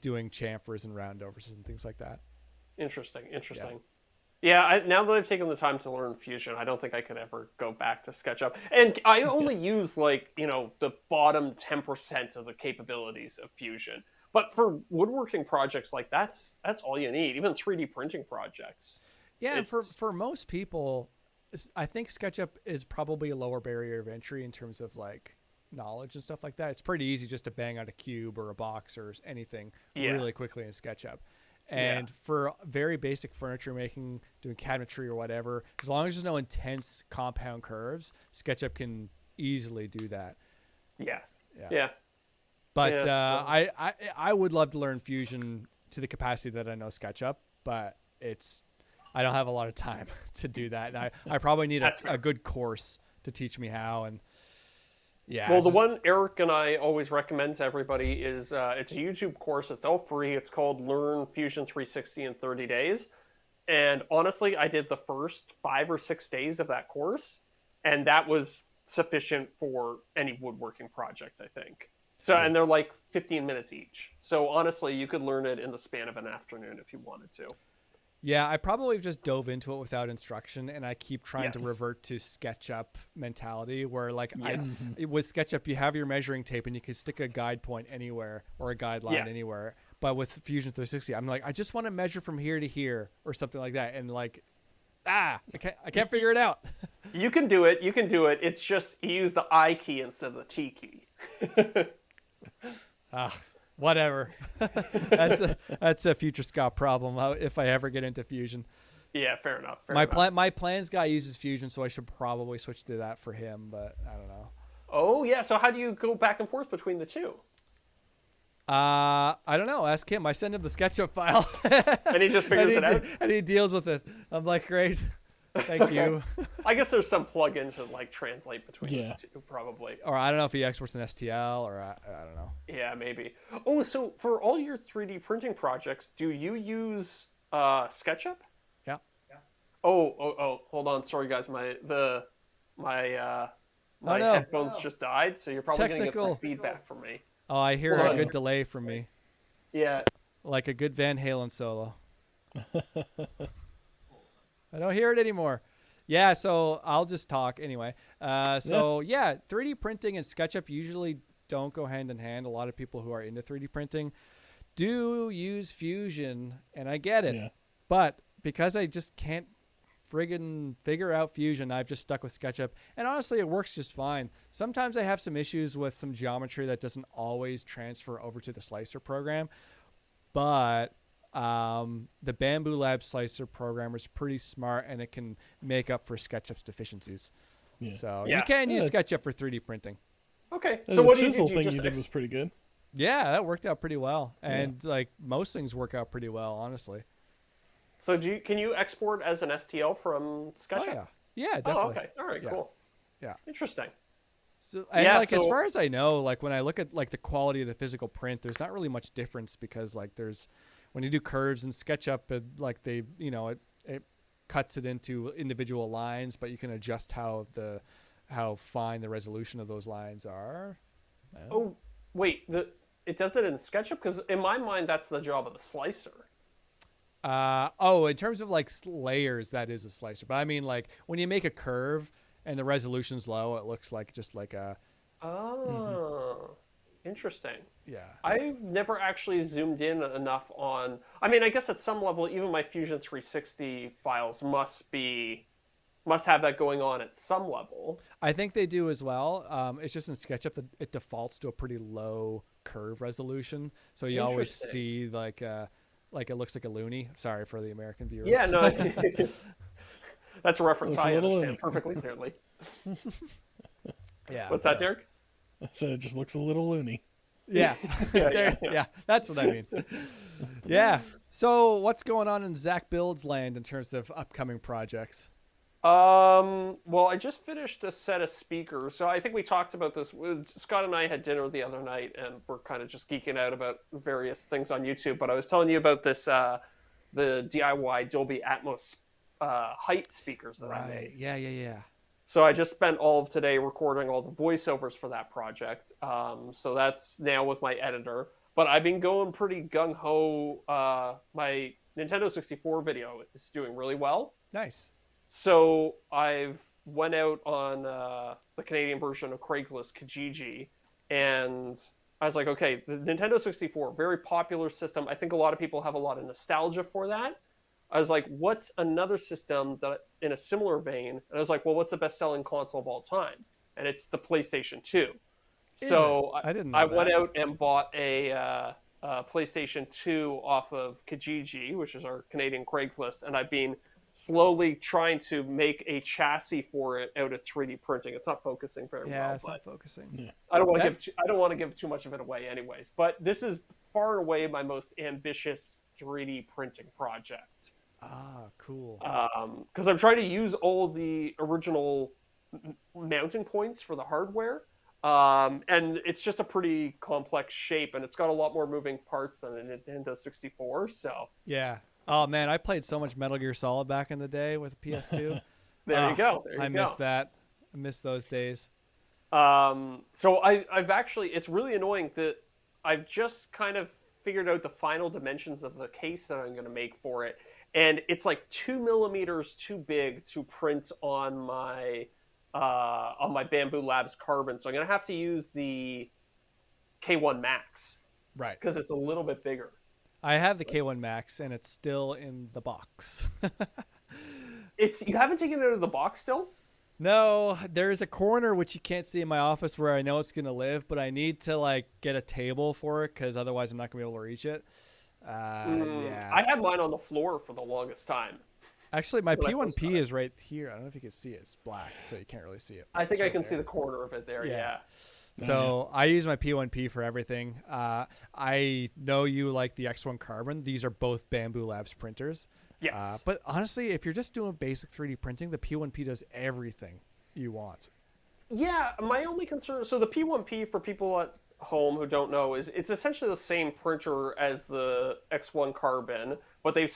doing chamfers and roundovers and things like that. Interesting. Yeah, now that I've taken the time to learn Fusion, I don't think I could ever go back to SketchUp. And I only use the bottom 10% of the capabilities of Fusion. But for woodworking projects, like that's all you need. Even 3D printing projects. Yeah, and for most people, I think SketchUp is probably a lower barrier of entry in terms of like knowledge and stuff like that. It's pretty easy just to bang out a cube or a box or anything really quickly in SketchUp. And for very basic furniture making, doing cabinetry or whatever, as long as there's no intense compound curves, SketchUp can easily do that. Yeah. But I would love to learn Fusion to the capacity that I know SketchUp, but I don't have a lot of time to do that. And I probably need a good course to teach me how. And well, the one Eric and I always recommend to everybody is it's a YouTube course. It's all free. It's called Learn Fusion 360 in 30 Days. And honestly, I did the first 5 or 6 days of that course, and that was sufficient for any woodworking project, I think. So, and they're like 15 minutes each. So honestly, you could learn it in the span of an afternoon if you wanted to. Yeah, I probably just dove into it without instruction, and I keep trying to revert to SketchUp mentality where with SketchUp, you have your measuring tape and you can stick a guide point anywhere or a guideline anywhere. But with Fusion 360, I'm like, I just want to measure from here to here or something like that. And like, I can't figure it out. You can do it. It's just you use the I key instead of the T key. Whatever. That's a future Scott problem if I ever get into Fusion. Yeah, fair enough. My plans guy uses Fusion, so I should probably switch to that for him, but I don't know. Oh, yeah. So how do you go back and forth between the two? I don't know. Ask him. I send him the SketchUp file. And he just figures it out? And he deals with it. I'm like, great. Thank you. I guess there's some plug-in to like translate between the two, probably. Or I don't know if he exports an STL or I don't know. Yeah, maybe. Oh, so for all your 3D printing projects, do you use SketchUp? Hold on. Sorry, guys. My Oh no, headphones just died, so you're probably going to get some Technical. feedback from me. oh, I hear Hold a on. good delay from me, Yeah. like a good Van Halen solo. I don't hear it anymore. Yeah, so I'll just talk anyway. So yeah, 3D printing and SketchUp usually don't go hand in hand. A lot of people who are into 3D printing do use Fusion, and I get it. Yeah. But because I just can't friggin' figure out Fusion, I've just stuck with SketchUp. And honestly, it works just fine. Sometimes I have some issues with some geometry that doesn't always transfer over to the slicer program. But the Bamboo Lab slicer programmer is pretty smart, and it can make up for SketchUp's deficiencies. Yeah. So Yeah. you can use Yeah. SketchUp for 3D printing. Okay. The So what do you chisel do? You thing just you did was pretty good. Yeah, that worked out pretty well. And like most things work out pretty well, honestly. So can you export as an STL from SketchUp? Oh, yeah. Yeah, definitely. Oh, okay. All right. Yeah. Cool. Yeah. Interesting. So, and Yeah, like as so- far as I know, like when I look at like the quality of the physical print, there's not really much difference because like there's when you do curves in SketchUp, like they it cuts it into individual lines, but you can adjust how fine the resolution of those lines are. Oh, wait. It does it in SketchUp? Because in my mind, that's the job of the slicer. In terms of like layers, that is a slicer. But I mean, like when you make a curve and the resolution's low, it looks like just like a Oh, interesting. yeah. I've never actually zoomed in enough on. I mean, I guess at some level, even my Fusion 360 files must have that going on at some level. I think they do as well. It's just in SketchUp that it defaults to a pretty low curve resolution, so you always Interesting. see like it looks like a loony. Sorry for the American viewers. Yeah, no, that's a reference Looks a I little understand loony. perfectly clearly. yeah. What's that, Derek? I said it just looks a little loony. Yeah. Yeah. yeah, that's what I mean. Yeah. So what's going on in Zach Build's land in terms of upcoming projects? Well, I just finished a set of speakers, so I think we talked about this. Scott and I had dinner the other night, and we're kind of just geeking out about various things on YouTube. But I was telling you about this, the DIY Dolby Atmos height speakers that I made. Yeah. So I just spent all of today recording all the voiceovers for that project. So that's now with my editor. But I've been going pretty gung-ho. My Nintendo 64 video is doing really well. Nice. So I've went out on the Canadian version of Craigslist, Kijiji, and I was like, okay, the Nintendo 64, very popular system. I think a lot of people have a lot of nostalgia for that. I was like, what's another system that in a similar vein? And I was like, well, what's the best-selling console of all time? And it's the PlayStation 2. So I didn't know I went that. out and bought a PlayStation 2 off of Kijiji, which is our Canadian Craigslist, and I've been slowly trying to make a chassis for it out of 3D printing. It's not focusing very Yeah, well, it's but not focusing. I don't want to That- I don't want to give too much of it away, anyways. But this is far and away my most ambitious 3D printing project. Ah, cool. Because I'm trying to use all the original mounting points for the hardware. And it's just a pretty complex shape, and it's got a lot more moving parts than a Nintendo 64. So Yeah. Oh man, I played so much Metal Gear Solid back in the day with PS2. there you go. There you I go. miss that. I miss those days. So I've actually, it's really annoying that I've just kind of figured out the final dimensions of the case that I'm going to make for it, and it's like 2 millimeters too big to print on my Bamboo Labs carbon. So I'm going to have to use the K1 Max Right. because it's a little bit bigger. I have the K1 Max and it's still in the box. You haven't taken it out of the box still? No, there's a corner which you can't see in my office where I know it's going to live, but I need to like get a table for it because otherwise I'm not going to be able to reach it. Yeah. I had mine on the floor for the longest time. Actually, my When I first got P1P it. is right here. I don't know if you can see it. It's black, so you can't really see it. I think It's I right can there. see the corner of it there. Yeah. Yeah. So I use my P1P for everything. I know you like the X1 Carbon. These are both Bamboo Labs printers. Yes. But honestly, if you're just doing basic 3D printing, the P1P does everything you want. Yeah, my only concern. So the P1P, for people at home who don't know, is it's essentially the same printer as the X1 Carbon, but they've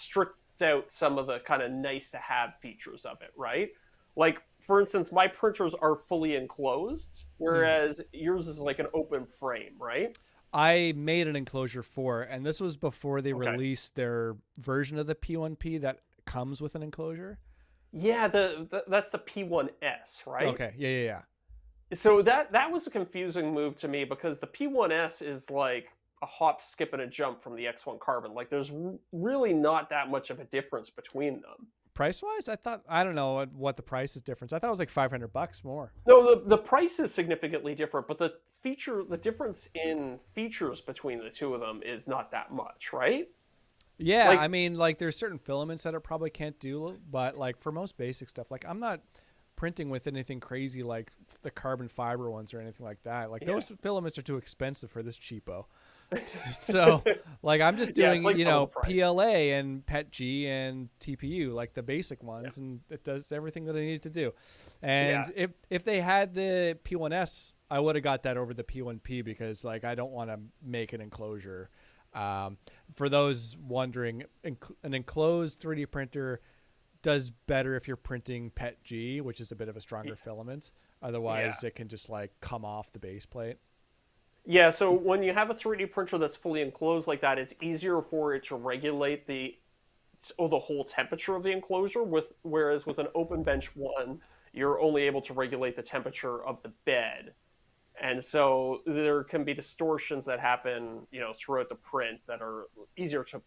out some of the kind of nice to have features of it, right? Like, for instance, my printers are fully enclosed, whereas yours is like an open frame, right? I made an enclosure for it, and this was before they Okay. released their version of the P1P that comes with an enclosure. Yeah, that's the P1S, right? Okay, yeah. So that was a confusing move to me because the P1S is like a hop, skip, and a jump from the X1 Carbon. Like, there's really not that much of a difference between them. Price wise, I don't know what the price is difference. I thought it was like $500 more. No, the price is significantly different, but the difference in features between the two of them is not that much, right? Yeah, Like- I mean, like there's certain filaments that it probably can't do, but like for most basic stuff, like I'm not printing with anything crazy like the carbon fiber ones or anything like that. Like those filaments are too expensive for this cheapo. So like I'm just Yeah, it's doing like double price. PLA and PETG and TPU, like the basic ones, and it does everything that I need to do. And if they had the P1S, I would have got that over the P1P because like I don't want to make an enclosure. For those wondering, an enclosed 3D printer does better if you're printing PETG, which is a bit of a stronger filament. Otherwise, it can just like come off the base plate. Yeah, so when you have a 3D printer that's fully enclosed like that, it's easier for it to regulate the whole temperature of the enclosure. Whereas with an open bench one, you're only able to regulate the temperature of the bed. And so there can be distortions that happen, throughout the print that are easier to,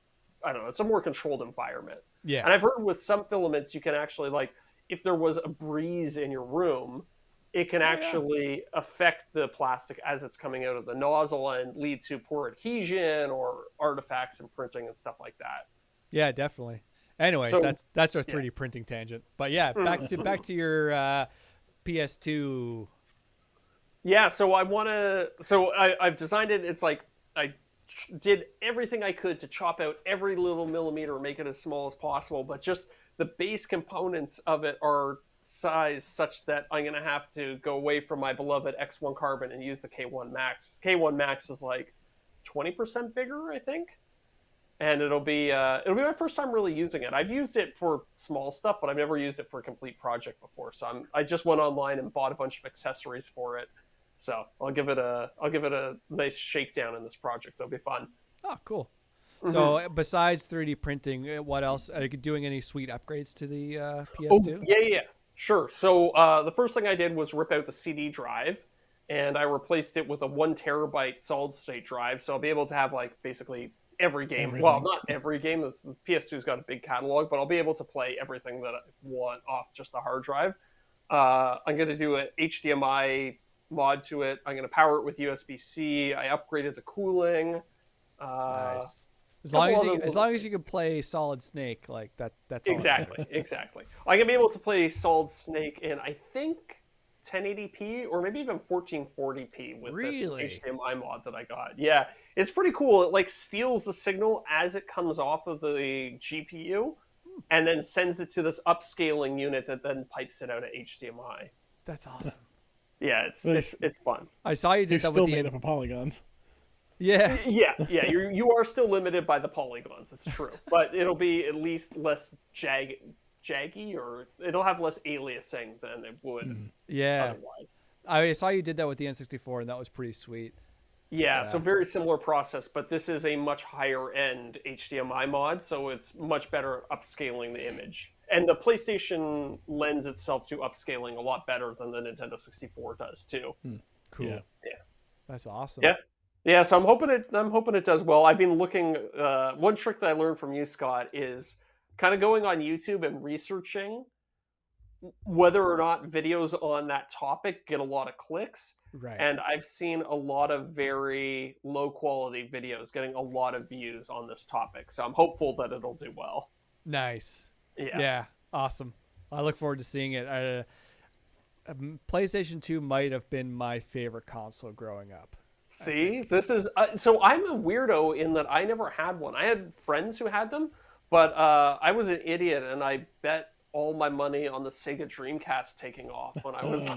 I don't know, it's a more controlled environment. Yeah. And I've heard with some filaments, you can actually, like, if there was a breeze in your room, it can actually affect the plastic as it's coming out of the nozzle and lead to poor adhesion or artifacts in printing and stuff like that. Yeah, definitely. Anyway, So- that's our 3D printing tangent. But yeah, back to your PS2. Yeah, so I've designed it. It's like I did everything I could to chop out every little millimeter, make it as small as possible, but just the base components of it are size such that I'm going to have to go away from my beloved X1 Carbon and use the K1 Max. K1 Max is like 20% bigger, I think. And it'll be my first time really using it. I've used it for small stuff, but I've never used it for a complete project before. So I just went online and bought a bunch of accessories for it. So I'll give it a nice shakedown in this project. It'll be fun. Oh, cool. So besides 3D printing, what else? Are you doing any sweet upgrades to the PS2? Oh, yeah. Sure. So the first thing I did was rip out the CD drive, and I replaced it with a 1 terabyte solid state drive. So I'll be able to have like basically every game. Everything. Well, not every game. The PS2's got a big catalog, but I'll be able to play everything that I want off just the hard drive. I'm going to do an HDMI mod to it. I'm going to power it with USB-C. I upgraded the cooling. Nice. As long as you can play Solid Snake, like that's all. Exactly. I'm gonna be able to play Solid Snake in, I think, 1080p or maybe even 1440p with this HDMI mod that I got. Yeah, it's pretty cool. It like steals the signal as it comes off of the GPU, and then sends it to this upscaling unit that then pipes it out of HDMI. That's awesome. Yeah, it's fun. I saw you They're did that still with made the up of polygons. Yeah. You are still limited by the polygons. It's true, but it'll be at least less jaggy, or it'll have less aliasing than it would otherwise. I saw you did that with the N64, and that was pretty sweet. Yeah, so very similar process, but this is a much higher end HDMI mod, so it's much better upscaling the image. And the PlayStation lends itself to upscaling a lot better than the Nintendo 64 does too. Cool. Yeah. That's awesome. Yeah, so I'm hoping it does well. I've been looking. One trick that I learned from you, Scott, is kind of going on YouTube and researching whether or not videos on that topic get a lot of clicks. Right. And I've seen a lot of very low quality videos getting a lot of views on this topic. So I'm hopeful that it'll do well. Nice. Yeah. Yeah. Awesome. I look forward to seeing it. PlayStation 2 might have been my favorite console growing up. See, this is so I'm a weirdo in that I never had one. I had friends who had them, but I was an idiot and I bet all my money on the Sega Dreamcast taking off when I was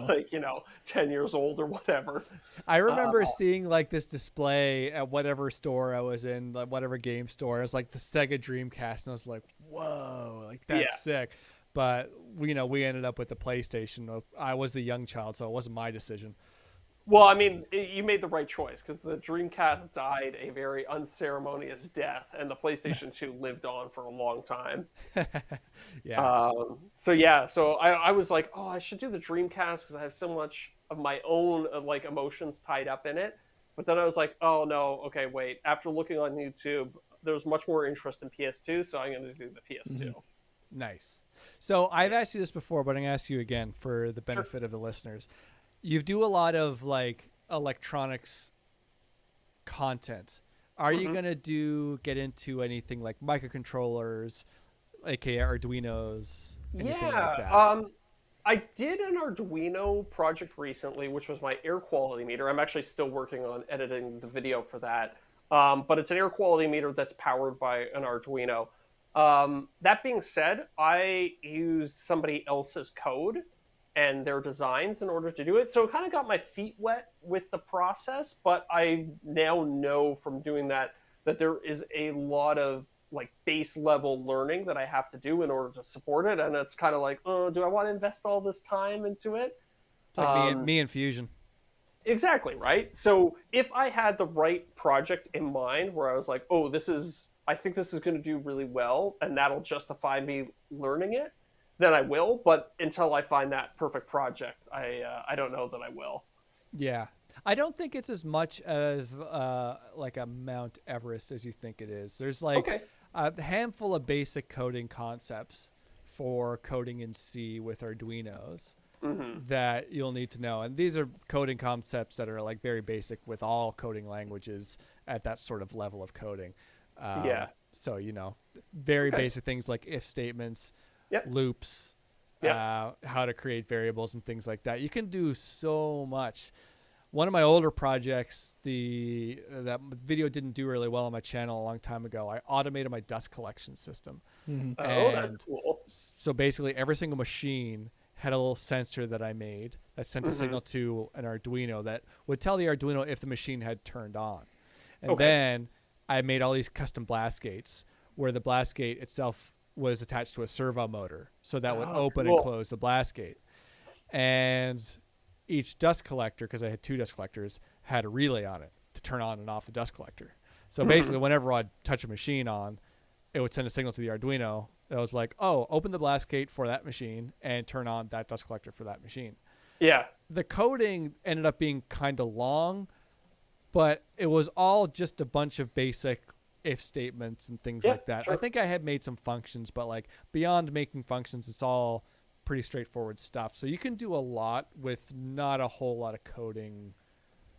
10 years old or whatever. I remember seeing like this display at whatever store I was in, like whatever game store. It was like the Sega Dreamcast, and I was like, whoa, like that's sick. But we ended up with the PlayStation. I was the young child, so it wasn't my decision. Well, I mean, you made the right choice because the Dreamcast died a very unceremonious death, and the PlayStation 2 lived on for a long time. Yeah. So I was like, oh, I should do the Dreamcast because I have so much of my own like emotions tied up in it. But then I was like, oh no, okay, wait. After looking on YouTube, there's much more interest in PS2, so I'm going to do the PS2. Nice. So I've asked you this before, but I'm going to ask you again for the benefit of the listeners. You do a lot of like electronics content. Are you going to get into anything like microcontrollers, aka Arduinos, anything like that? I did an Arduino project recently, which was my air quality meter. I'm actually still working on editing the video for that. But it's an air quality meter that's powered by an Arduino. That being said, I used somebody else's code and their designs in order to do it. So it kind of got my feet wet with the process, but I now know from doing that there is a lot of like base level learning that I have to do in order to support it. And it's kind of like, oh, do I want to invest all this time into it? It's like me and Fusion. Exactly, right? So if I had the right project in mind where I was like, oh, I think this is going to do really well and that'll justify me learning it, then I will. But until I find that perfect project, I don't know that I will. Yeah. I don't think it's as much of like a Mount Everest as you think it is. There's like a handful of basic coding concepts for coding in C with Arduinos that you'll need to know. And these are coding concepts that are like very basic with all coding languages at that sort of level of coding. So, very basic things like if statements, loops, how to create variables and things like that. You can do so much. One of my older projects, that video didn't do really well on my channel a long time ago. I automated my dust collection system. Oh, that's cool. So basically every single machine had a little sensor that I made that sent a signal to an Arduino that would tell the Arduino if the machine had turned on. And then I made all these custom blast gates where the blast gate itself was attached to a servo motor. So that would open and close the blast gate. And each dust collector, because I had 2 dust collectors, had a relay on it to turn on and off the dust collector. So basically, whenever I'd touch a machine on, it would send a signal to the Arduino that was like, oh, open the blast gate for that machine and turn on that dust collector for that machine. Yeah. The coding ended up being kind of long, but it was all just a bunch of basic if statements and things like that. Sure. I think I had made some functions, but like beyond making functions, it's all pretty straightforward stuff. So you can do a lot with not a whole lot of coding.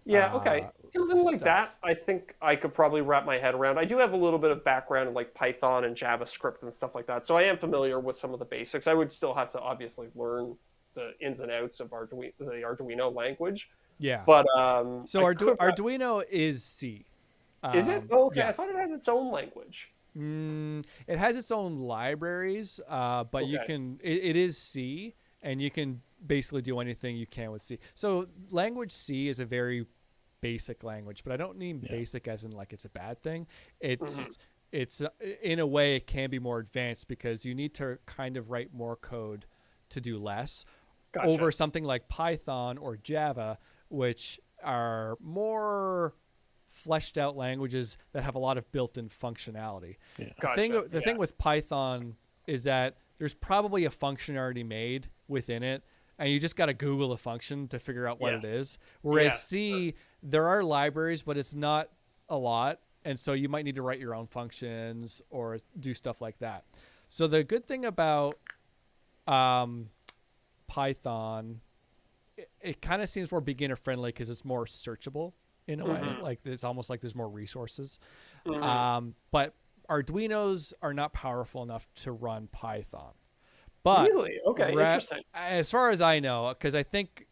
Something like that, I think I could probably wrap my head around. I do have a little bit of background in like Python and JavaScript and stuff like that, so I am familiar with some of the basics. I would still have to obviously learn the ins and outs of the Arduino language. Yeah. But Arduino is C. Is it? Oh, okay. Yeah. I thought it had its own language. It has its own libraries, but you can. It is C, and you can basically do anything you can with C. So language C is a very basic language, but I don't mean basic as in like it's a bad thing. It's in a way it can be more advanced because you need to kind of write more code to do less over something like Python or Java, which are more fleshed out languages that have a lot of built-in functionality. The thing with Python is that there's probably a function already made within it, and you just got to Google a function to figure out what it is. Whereas C, there are libraries, but it's not a lot, and so you might need to write your own functions or do stuff like that. So the good thing about Python, it kind of seems more beginner-friendly because it's more searchable in a way. Like it's almost like there's more resources. But Arduinos are not powerful enough to run Python. But really? Okay, interesting. As far as I know, because I think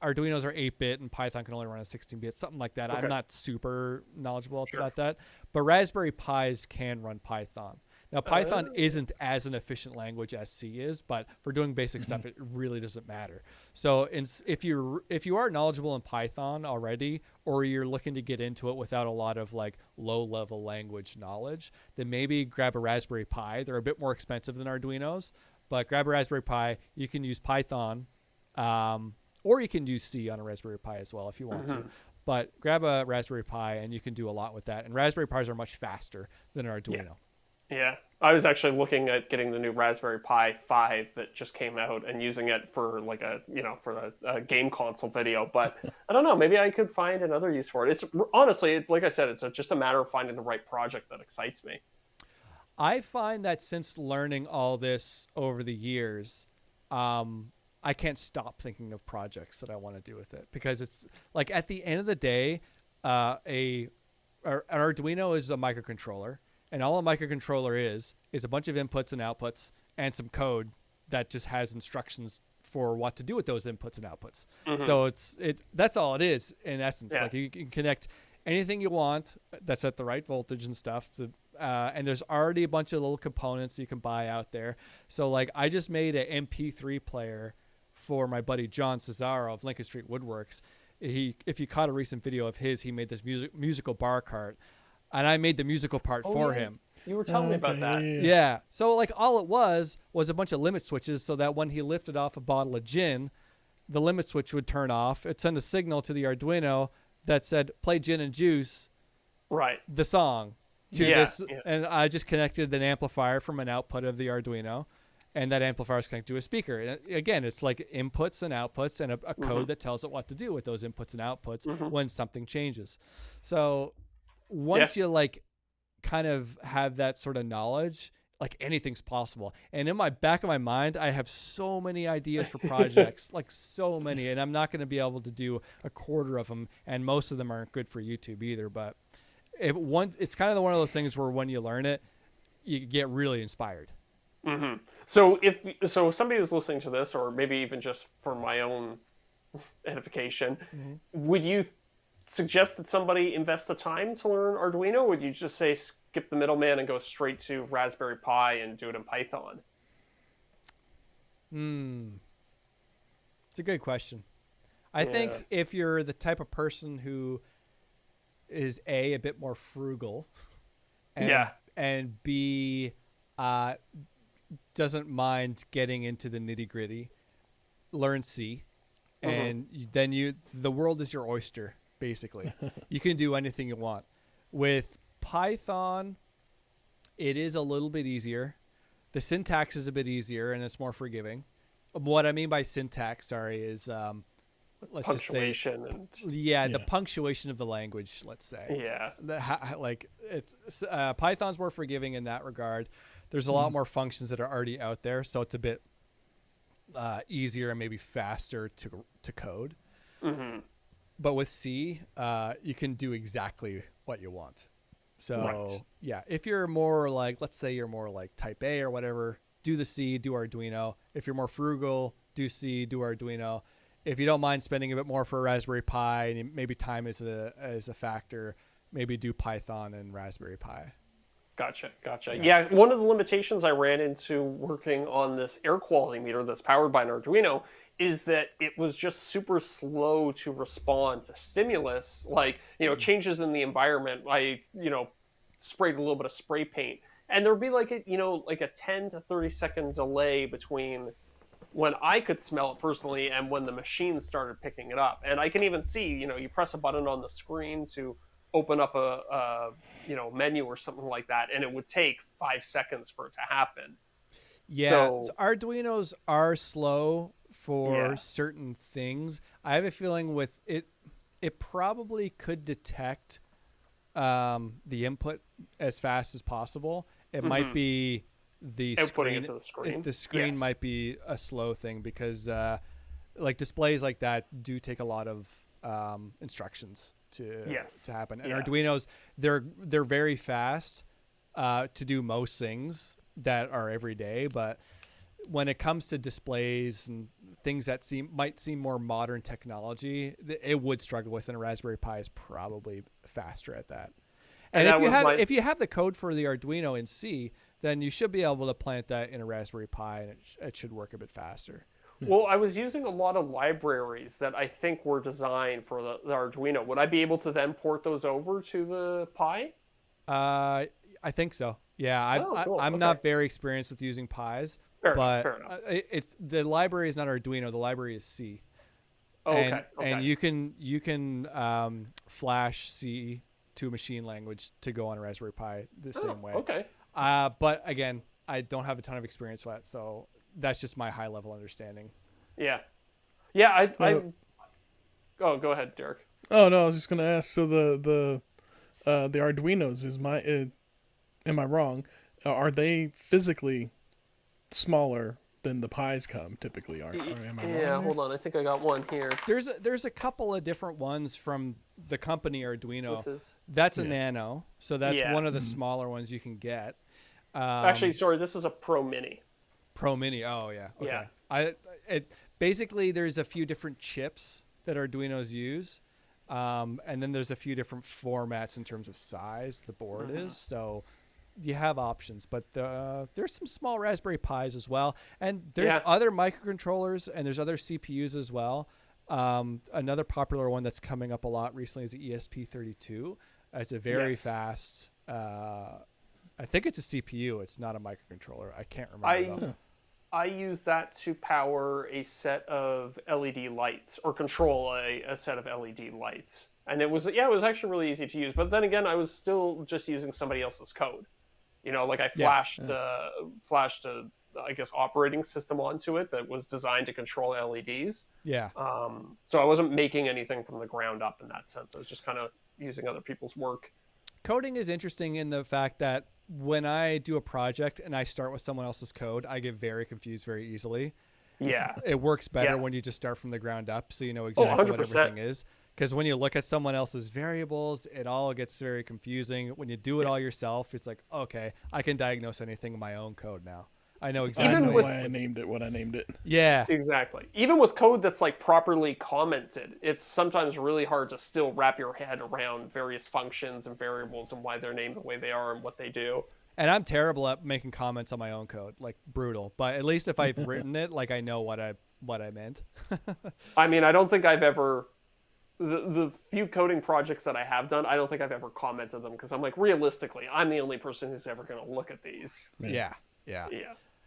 Arduinos are 8-bit and Python can only run a 16-bit, something like that. I'm not super knowledgeable about that. But Raspberry Pis can run Python. Now, Python isn't as an efficient language as C is, but for doing basic stuff, it really doesn't matter. So if you are knowledgeable in Python already, or you're looking to get into it without a lot of like low-level language knowledge, then maybe grab a Raspberry Pi. They're a bit more expensive than Arduinos, but grab a Raspberry Pi. You can use Python, or you can use C on a Raspberry Pi as well if you want to. But grab a Raspberry Pi, and you can do a lot with that. And Raspberry Pis are much faster than an Arduino. Yeah. I was actually looking at getting the new Raspberry Pi 5 that just came out and using it for like for a game console video. But I don't know, maybe I could find another use for it. It's honestly, like I said, it's just a matter of finding the right project that excites me. I find that since learning all this over the years, I can't stop thinking of projects that I want to do with it, because it's like at the end of the day, an Arduino is a microcontroller, and all a microcontroller is a bunch of inputs and outputs and some code that just has instructions for what to do with those inputs and outputs. So that's all it is in essence. Like you can connect anything you want that's at the right voltage and stuff to, and there's already a bunch of little components you can buy out there. So like I just made an MP3 player for my buddy John Cesaro of Lincoln Street Woodworks. If you caught a recent video of his, he made this musical bar cart, and I made the musical part for him. You were telling me about that. Yeah. So like all it was a bunch of limit switches, so that when he lifted off a bottle of gin, the limit switch would turn off. It'd send a signal to the Arduino that said, play Gin and Juice, right? The song to this. Yeah. And I just connected an amplifier from an output of the Arduino, and that amplifier is connected to a speaker. And again, it's like inputs and outputs and a code that tells it what to do with those inputs and outputs when something changes. So once you like kind of have that sort of knowledge, like anything's possible. And in my back of my mind, I have so many ideas for projects, like so many, and I'm not going to be able to do a quarter of them. And most of them aren't good for YouTube either. But it's kind of one of those things where when you learn it, you get really inspired. So if somebody is listening to this, or maybe even just for my own edification, would you suggest that somebody invest the time to learn Arduino, or would you just say skip the middleman and go straight to Raspberry Pi and do it in Python? It's a good question. I think if you're the type of person who is a bit more frugal, and B, doesn't mind getting into the nitty gritty, learn C, and then the world is your oyster. Basically, you can do anything you want. With Python, it is a little bit easier. The syntax is a bit easier, and it's more forgiving. What I mean by syntax, is let's just say, the punctuation of the language. Let's say, Python's more forgiving in that regard. There's a lot more functions that are already out there, so it's a bit easier and maybe faster to code. But with C, you can do exactly what you want. So, if you're more like, let's say you're more like type A or whatever, do the C, do Arduino. If you're more frugal, do C, do Arduino. If you don't mind spending a bit more for a Raspberry Pi, and maybe time is a factor, maybe do Python and Raspberry Pi. Gotcha. Yeah, one of the limitations I ran into working on this air quality meter that's powered by an Arduino is that it was just super slow to respond to stimulus, like, changes in the environment. I, sprayed a little bit of spray paint, and there'd be like a 10 to 30 second delay between when I could smell it personally and when the machine started picking it up. And I can even see, you press a button on the screen to open up a menu or something like that, and it would take 5 seconds for it to happen. So Arduinos are slow for certain things. I have a feeling with it probably could detect the input as fast as possible. It might be the screen. It to the screen. The screen might be a slow thing, because like displays like that do take a lot of instructions to happen. And Arduinos, they're very fast to do most things that are everyday, but when it comes to displays and things that might seem more modern technology, it would struggle with, and a Raspberry Pi is probably faster at that. And if you have the code for the Arduino in C, then you should be able to plant that in a Raspberry Pi, and it should work a bit faster. Well, I was using a lot of libraries that I think were designed for the Arduino. Would I be able to then port those over to the Pi? I think so. Yeah, Cool. I'm not very experienced with using Pis, Fair but enough. It's the library is not Arduino. The library is C. Oh, and, okay. And you can flash C to a machine language to go on a Raspberry Pi the same way. Okay. But again, I don't have a ton of experience with that, so that's just my high level understanding. Yeah. Yeah. Oh, go ahead, Derek. Oh no, I was just gonna ask. So the Arduinos am I wrong? Are they physically smaller than the Pis come typically? Or am I wrong? Yeah, hold on. I think I got one here. There's a couple of different ones from the company Arduino. That's a Nano, so that's one of the smaller ones you can get. Actually, sorry, this is a Pro Mini. Pro Mini. Oh yeah. Okay. Yeah. Basically there's a few different chips that Arduinos use, and then there's a few different formats in terms of size the board is. So you have options, but there's some small Raspberry Pis as well, and there's other microcontrollers and there's other CPUs as well. Another popular one that's coming up a lot recently is the ESP32. It's a very fast. I think it's a CPU. It's not a microcontroller. I can't remember. I use that to power a set of LED lights or control a set of LED lights. And it was actually really easy to use. But then again, I was still just using somebody else's code. You know, like I flashed a, I guess, operating system onto it that was designed to control LEDs. Yeah. So I wasn't making anything from the ground up in that sense. I was just kind of using other people's work. Coding is interesting in the fact that when I do a project and I start with someone else's code, I get very confused very easily. Yeah. It works better when you just start from the ground up, so you know exactly what everything is. Because when you look at someone else's variables, it all gets very confusing. When you do it all yourself, it's like, okay, I can diagnose anything in my own code now. I know exactly why I named it what I named it. Yeah. Exactly. Even with code that's like properly commented, it's sometimes really hard to still wrap your head around various functions and variables and why they're named the way they are and what they do. And I'm terrible at making comments on my own code, like brutal. But at least if I've written it, like I know what I meant. I mean, I don't think I've ever... The few coding projects that I have done, I don't think I've ever commented them because I'm like, realistically, I'm the only person who's ever going to look at these. Yeah.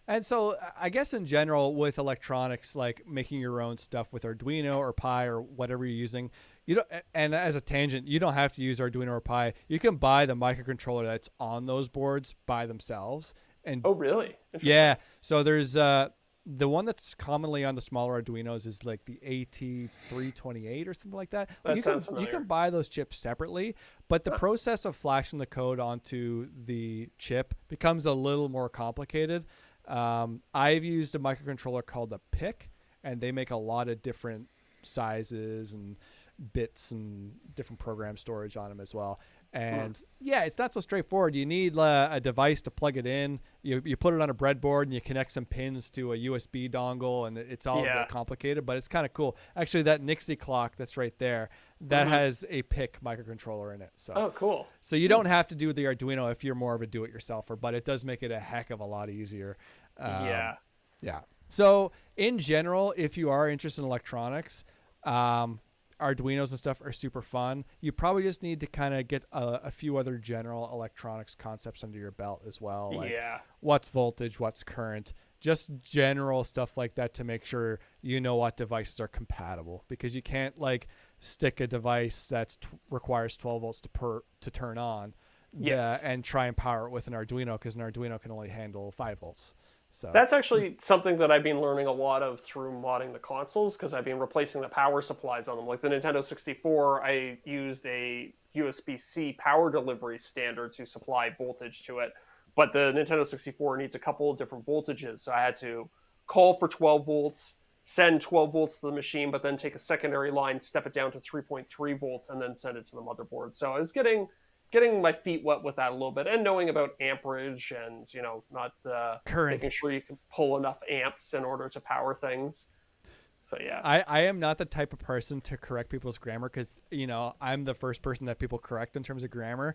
And so I guess in general with electronics, like making your own stuff with Arduino or Pi or whatever you're using, and as a tangent, you don't have to use Arduino or Pi. You can buy the microcontroller that's on those boards by themselves. And oh, really? Yeah. So there's the one that's commonly on the smaller Arduinos is like the AT328 or something like that. That you can buy those chips separately, but the process of flashing the code onto the chip becomes a little more complicated. I've used a microcontroller called a PIC, and they make a lot of different sizes and bits and different program storage on them as well. And it's not so straightforward. You need a device to plug it in. You put it on a breadboard and you connect some pins to a USB dongle, and it's all a bit complicated, but it's kind of cool. Actually, that Nixie clock that's right there, that has a PIC microcontroller in it. So, oh, cool. So you don't have to do the Arduino if you're more of a do-it-yourselfer, but it does make it a heck of a lot easier. Yeah. So in general, if you are interested in electronics, Arduinos and stuff are super fun. You probably just need to kind of get a few other general electronics concepts under your belt as well. Like what's voltage, what's current, just general stuff like that to make sure you know what devices are compatible, because you can't like stick a device that requires 12 volts to turn on and try and power it with an Arduino, because an Arduino can only handle 5 volts. So that's actually something that I've been learning a lot of through modding the consoles, because I've been replacing the power supplies on them. Like the Nintendo 64, I used a USB-C power delivery standard to supply voltage to it, but the Nintendo 64 needs a couple of different voltages, so I had to call for 12 volts, send 12 volts to the machine, but then take a secondary line, step it down to 3.3 volts, and then send it to the motherboard. So I was getting my feet wet with that a little bit, and knowing about amperage and, not current, making sure you can pull enough amps in order to power things. So, yeah. I am not the type of person to correct people's grammar, because, I'm the first person that people correct in terms of grammar.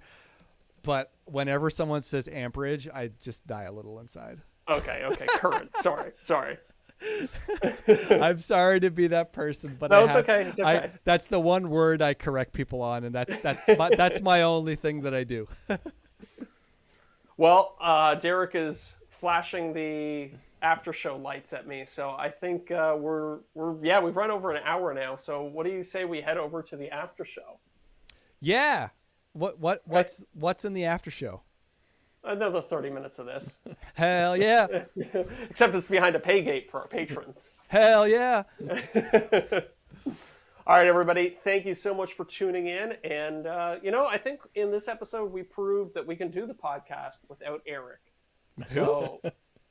but whenever someone says amperage, I just die a little inside. Okay, current. Sorry. I'm sorry to be that person, but No, it's okay. It's okay. That's the one word I correct people on, and that's my only thing that I do. Well, Derek is flashing the Aftershow lights at me, so I think we've run over an hour now. So what do you say we head over to the Aftershow? Yeah. What's in the Aftershow? Another 30 minutes of this. Hell yeah. Except it's behind a pay gate for our patrons. Hell yeah. All right, everybody. Thank you so much for tuning in. And, I think in this episode, we proved that we can do the podcast without Eric. So,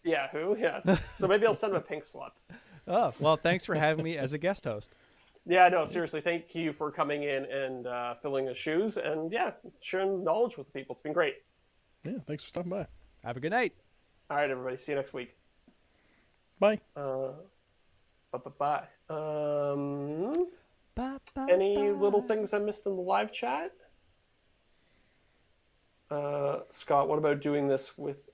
yeah, who? Yeah. So maybe I'll send him a pink slip. Oh, well, thanks for having me as a guest host. Yeah, no, seriously. Thank you for coming in and filling his shoes and, sharing knowledge with people. It's been great. Yeah, thanks for stopping by. Have a good night. All right, everybody. See you next week. Bye. Bye. Any little things I missed in the live chat? Scott, what about doing this with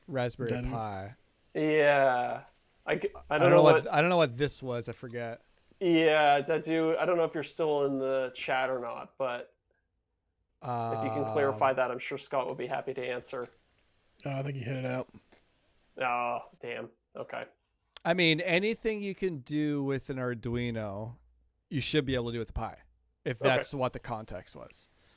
Raspberry Daniel? Pi. Yeah. I don't know what I don't know what this was. I forget. Yeah, I don't know if you're still in the chat or not, but if you can clarify that, I'm sure Scott will be happy to answer. I think you hit it out. Oh, damn. Okay. I mean, anything you can do with an Arduino, you should be able to do with a Pi, if that's what the context was.